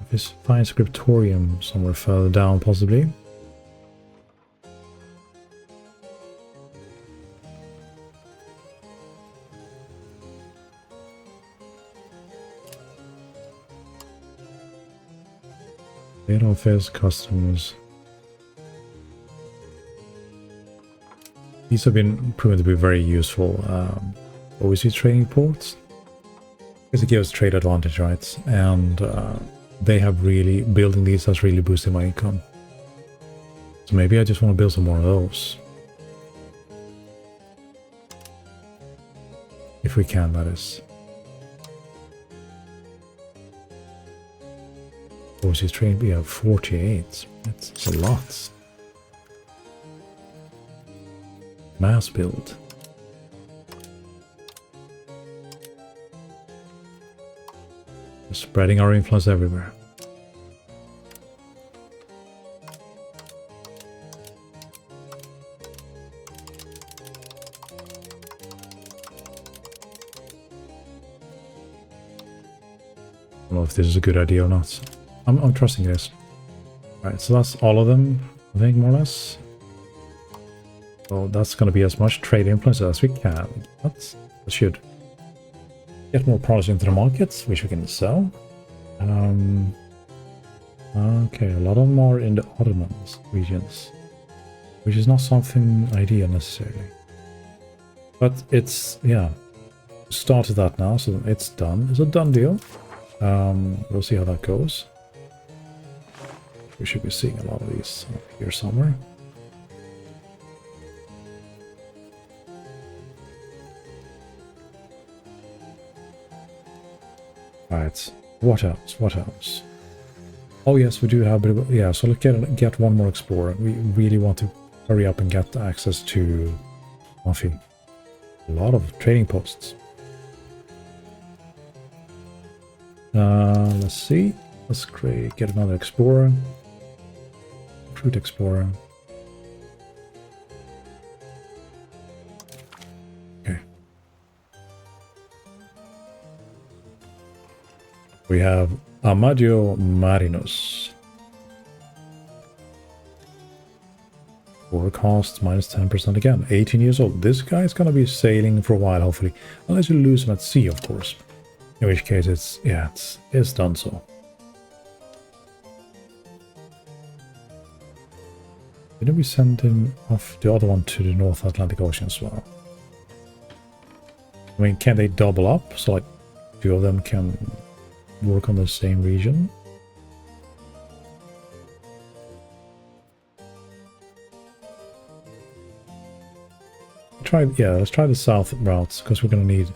If we find scriptorium somewhere further down, possibly. Head office, customers. These have been proven to be very useful overseas trading ports. Because it gives trade advantage, right? And they have really, building these has really boosted my income. So maybe I just want to build some more of those. If we can, that is. Overseas trading, we have 48. That's a lot. Mass build. We're spreading our influence everywhere. I don't know if this is a good idea or not. I'm trusting this. Alright, so that's all of them, I think, more or less. So that's going to be as much trade influence as we can. That should get more products into the markets, which we can sell. Okay, a lot of them are in the Ottomans regions, which is not something ideal necessarily. But it's, yeah, started that now, so it's done. It's a done deal. We'll see how that goes. We should be seeing a lot of these up here somewhere. Right, what else? What else? Oh yes, we do have a bit of, yeah, so let's get one more explorer. We really want to hurry up and get access to coffee. A lot of trading posts. Let's see. Let's get another explorer. Recruit explorer. Okay. We have Amadio Marinus. Forecast minus 10% again. 18 years old. This guy's gonna be sailing for a while, hopefully. Unless you lose him at sea, of course. In which case it's, yeah, it's done so. Didn't we send him off the other one to the North Atlantic Ocean as well? I mean, can they double up? So like, two of them can work on the same region? Let's try the south routes, because we're going to need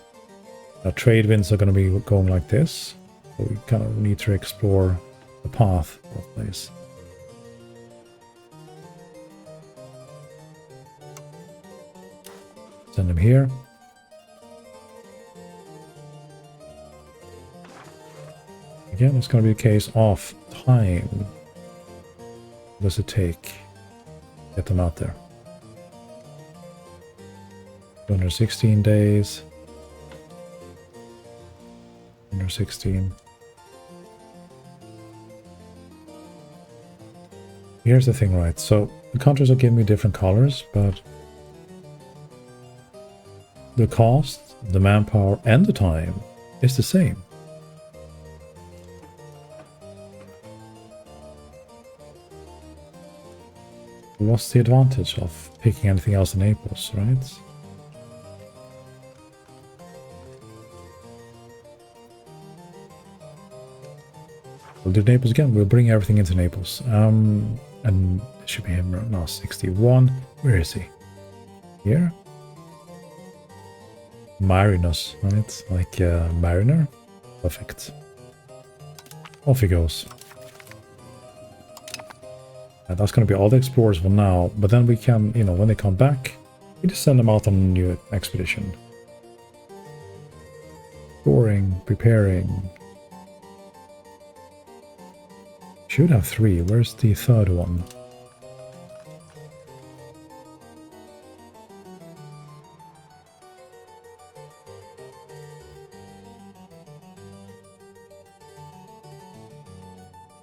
trade winds are going to be going like this, so we kind of need to explore the path of place. Send him here. Again, it's going to be a case of time. What does it take? Get them out there. 216 days. 116. Here's the thing, right? So the countries are giving me different colors, but the cost, the manpower, and the time is the same. What's the advantage of picking anything else in Naples, right? We'll do Naples again. We'll bring everything into Naples. And it should be him now. 61. Where is he? Here? Marinus, right? Like mariner. Perfect. Off he goes. And that's going to be all the explorers for now. But then we can, you know, when they come back, we just send them out on a new expedition. Exploring, preparing. Should have 3. Where's the third one?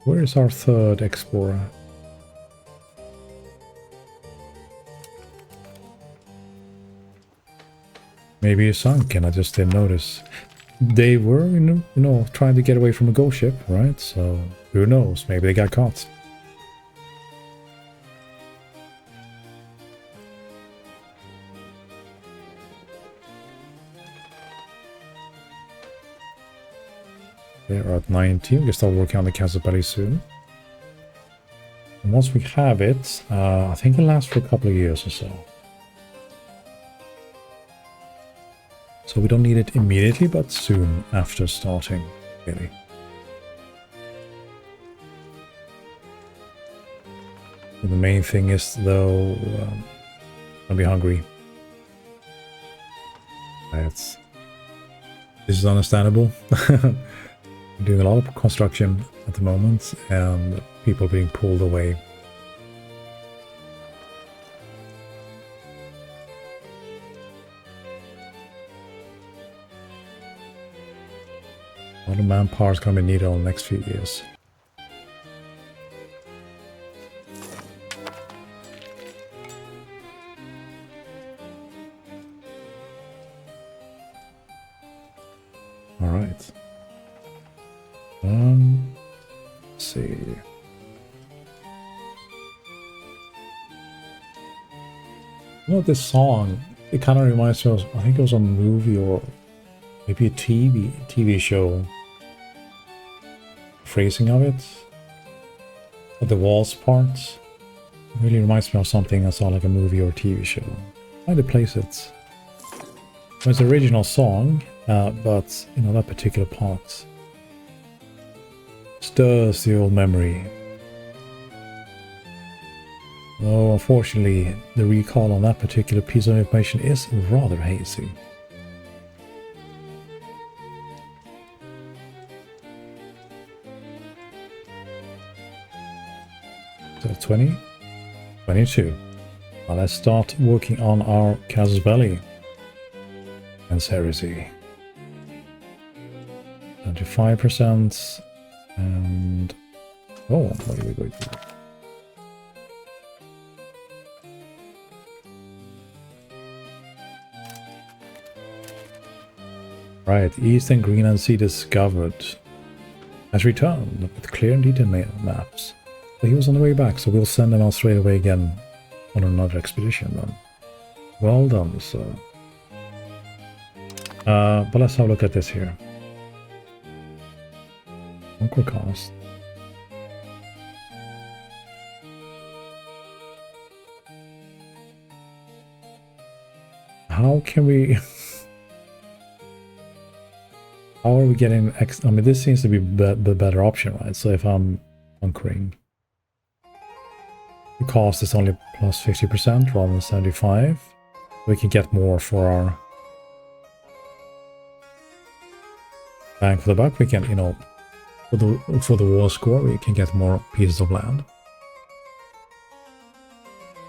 Where is our third explorer? Maybe he sunk and I just didn't notice. They were, you know, trying to get away from a ghost ship, right? So who knows? Maybe they got caught. They're at 19. We can start working on the Castle Belly soon. And once we have it, I think it'll last for a couple of years or so. So we don't need it immediately, but soon after starting, really. And the main thing is, though, I'll be hungry. This is understandable. I'm doing a lot of construction at the moment, and people being pulled away. A lot of manpower is going to be needed over the next few years. All right. Let's see. You know, this song, it kind of reminds me of, I think it was a movie or maybe a TV show. Phrasing of it. But the waltz part really reminds me of something I saw like a movie or TV show. Why they place it? It's the original song, but you know, that particular part stirs the old memory. Though unfortunately, the recall on that particular piece of information is rather hazy. So 20, 22. Now let's start working on our casus belli and heresy. 25% and oh, what are we going to do? Right, Eastern Greenland Sea discovered. Has returned with clear and detailed maps. But he was on the way back, so we'll send him out straight away again on another expedition then. Well done, sir. But let's have a look at this here. Conquer cost. How can we... How are we getting... I mean, this seems to be the better option, right? So if I'm conquering... The cost is only plus 50% rather than 75. We can get more for our... bang for the buck. We can, you know... For the war score, we can get more pieces of land.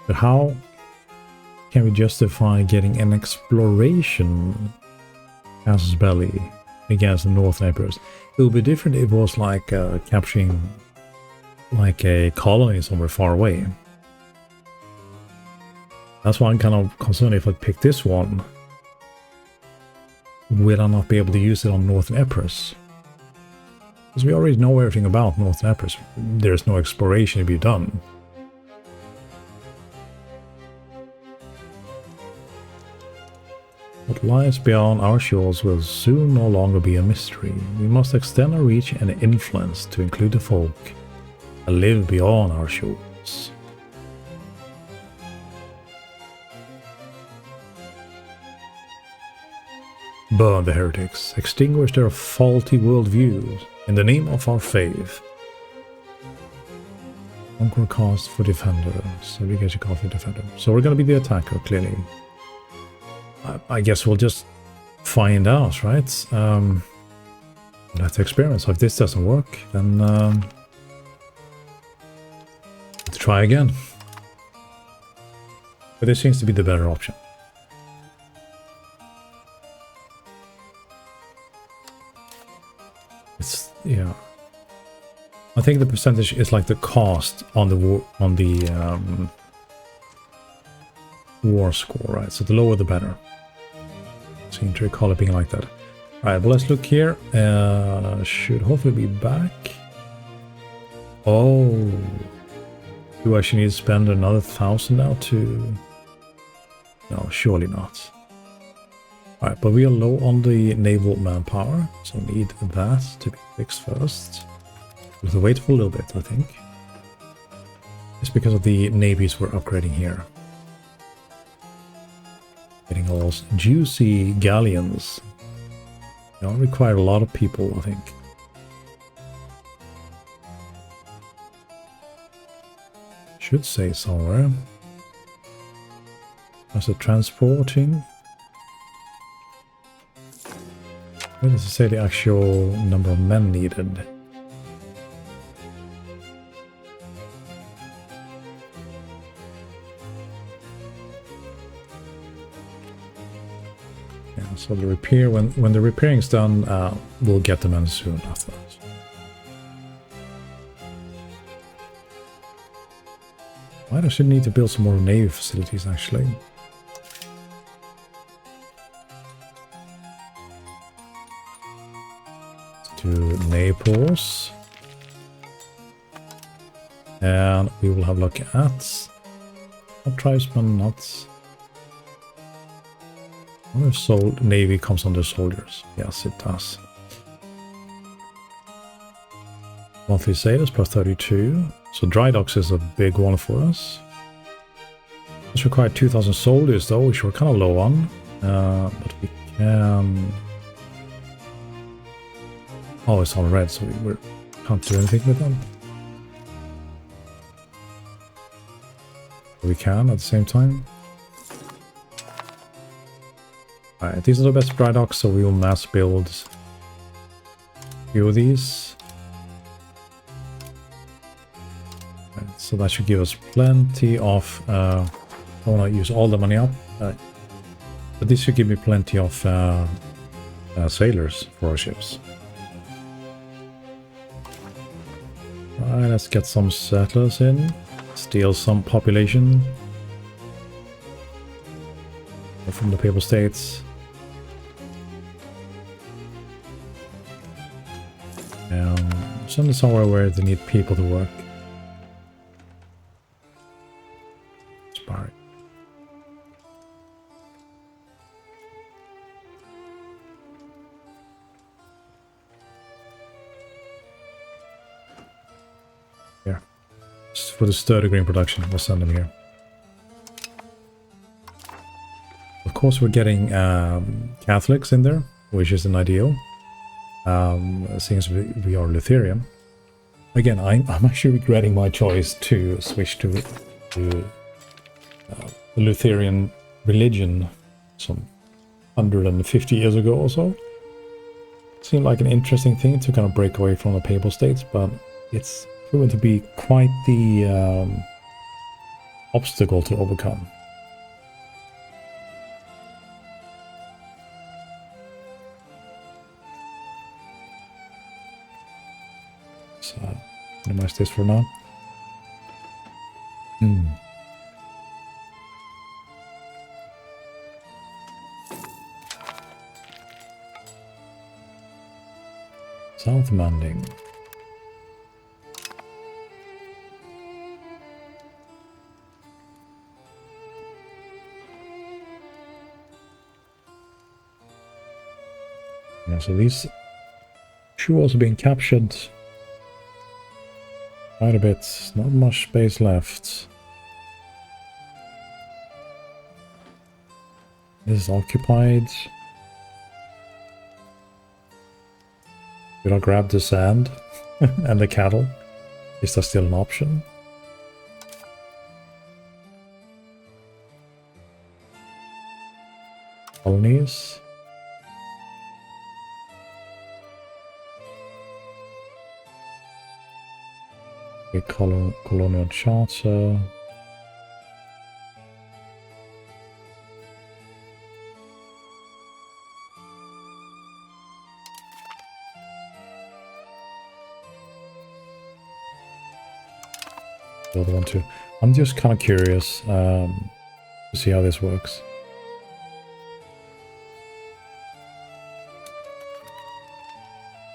But how can we justify getting an exploration casus belli against the Northern Emperors? It would be different if it was like capturing like a colony somewhere far away. That's why I'm kind of concerned if I pick this one. Will I not be able to use it on Northern Emperors? Because we already know everything about Northern Emperors. There's no exploration to be done. What lies beyond our shores will soon no longer be a mystery. We must extend our reach and influence to include the folk that live beyond our shores. Burn the heretics, extinguish their faulty worldviews in the name of our faith. Conquer cost for defender, so we get a cost for defender. So we're going to be the attacker, clearly. I guess we'll just find out, right? Let's experiment. So if this doesn't work, then let's try again. But this seems to be the better option. It's, yeah. I think the percentage is like the cost on the war score, right? So the lower the better. Seem to recall it being like that. Alright, well, let's look here. Should hopefully be back. Oh. Do I actually need to spend another 1,000 now to... No, surely not. Alright, but we are low on the naval manpower, so we need that to be fixed first. We'll have to wait for a little bit, I think. It's because of the navies we're upgrading here. Getting all those juicy galleons. They all require a lot of people, I think. Should say somewhere. As the transporting. Where does it say the actual number of men needed? So the repair, when the repairing is done, we'll get them in soon after that. Might actually need to build some more navy facilities, actually. To Naples. And we will have a look at... Not tribesmen, not... I wonder if Navy comes under soldiers. Yes, it does. Monthly sales plus 32. So dry docks is a big one for us. It's required 2,000 soldiers though, which we're kind of low on. But we can... Oh, it's on red, so we can't do anything with them. We can at the same time. Alright, these are the best dry docks, so we will mass build a few of these. Right, so that should give us plenty of... I want to use all the money up. But this should give me plenty of sailors for our ships. Alright, let's get some settlers in. Steal some population from the Papal States. Send them somewhere where they need people to work. Inspiring. Here. Just for the sturdy green production, we'll send them here. Of course, we're getting Catholics in there, which is an ideal. Since we are Lutheran. Again, I'm actually regretting my choice to switch to the Lutheran religion some 150 years ago or so. Seemed like an interesting thing to kind of break away from the Papal States, but it's proven to be quite the obstacle to overcome. So, minimize this for now. South Manding. Yeah, so these should also being captured. Quite a bit, not much space left. This is occupied. Should I grab the sand and the cattle? Is that still an option? Colonies. A colonial charter. The other one too. I'm just kind of curious to see how this works.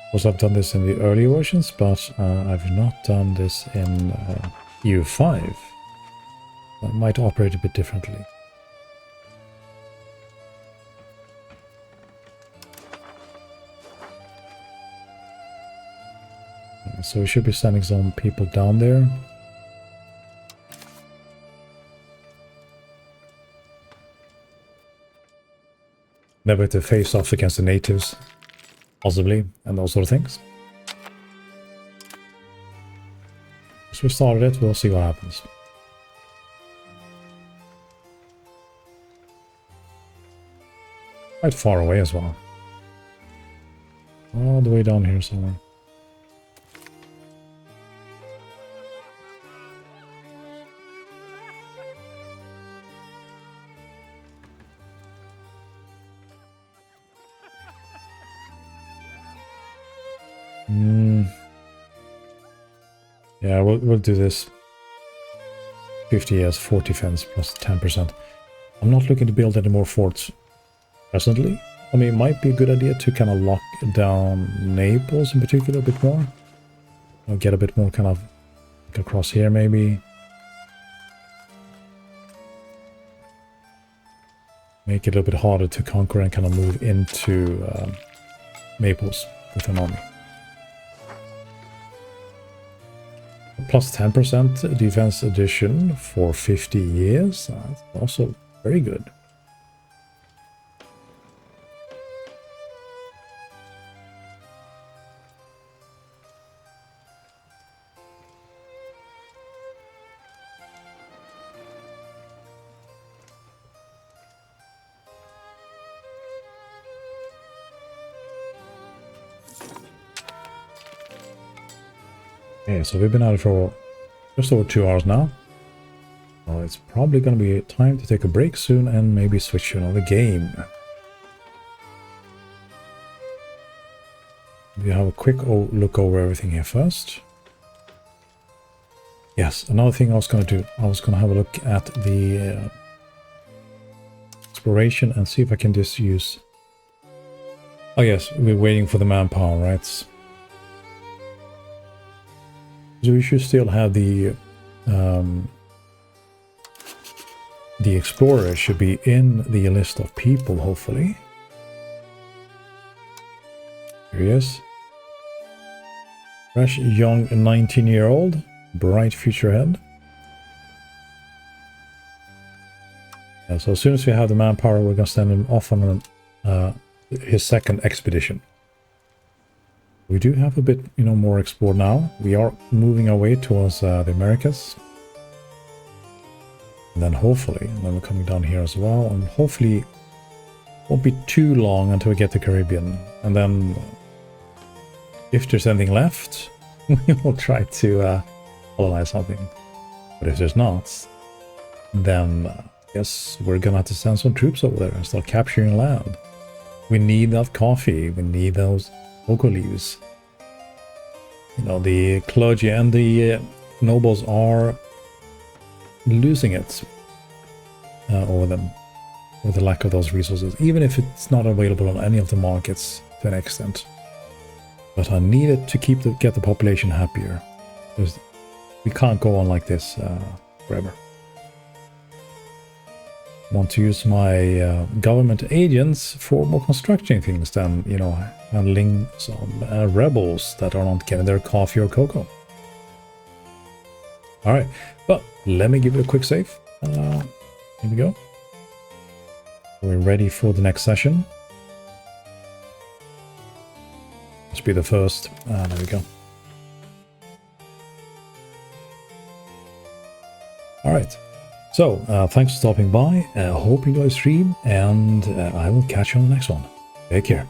Of course, I've done this in the earlier versions, but I've not done this in EU5. That might operate a bit differently. So we should be sending some people down there. Never to face off against the natives. Possibly, and those sort of things. As we started it, we'll see what happens. Quite far away as well. All the way down here somewhere. Yeah, we'll do this. 50 years, 40 defense plus 10%. I'm not looking to build any more forts presently. I mean, it might be a good idea to kind of lock down Naples in particular a bit more. I'll get a bit more kind of like across here maybe. make it a little bit harder to conquer and kind of move into Naples with an army. Plus 10% defense addition for 50 years. That's also very good. Okay, so we've been at it for just over 2 hours now. Well, it's probably going to be time to take a break soon and maybe switch to another game. We have a quick look over everything here first. Yes, another thing I was going to do, I was going to have a look at the exploration and see if I can just use... Oh yes, we're waiting for the manpower, right? So we should still have the explorer should be in the list of people, hopefully. Here he is. Fresh, young, 19-year-old, bright future ahead. Yeah, so as soon as we have the manpower, we're going to send him off on his second expedition. We do have a bit, more explored now. We are moving our way towards the Americas. And then hopefully, and then we're coming down here as well, and hopefully it won't be too long until we get to Caribbean. And then if there's anything left, we will try to colonize something. But if there's not, then yes, we're gonna have to send some troops over there and start capturing land. We need that coffee, we need those cocoa leaves. The clergy and the nobles are losing it over them, with the lack of those resources, even if it's not available on any of the markets to an extent. But I need it to get the population happier, because we can't go on like this forever. Want to use my government agents for more construction things than, handling some rebels that are not getting their coffee or cocoa. Alright, but let me give it a quick save. Here we go. We're ready for the next session. This will be the first. There we go. Alright. So, thanks for stopping by. Hope you enjoyed the stream, and I will catch you on the next one. Take care.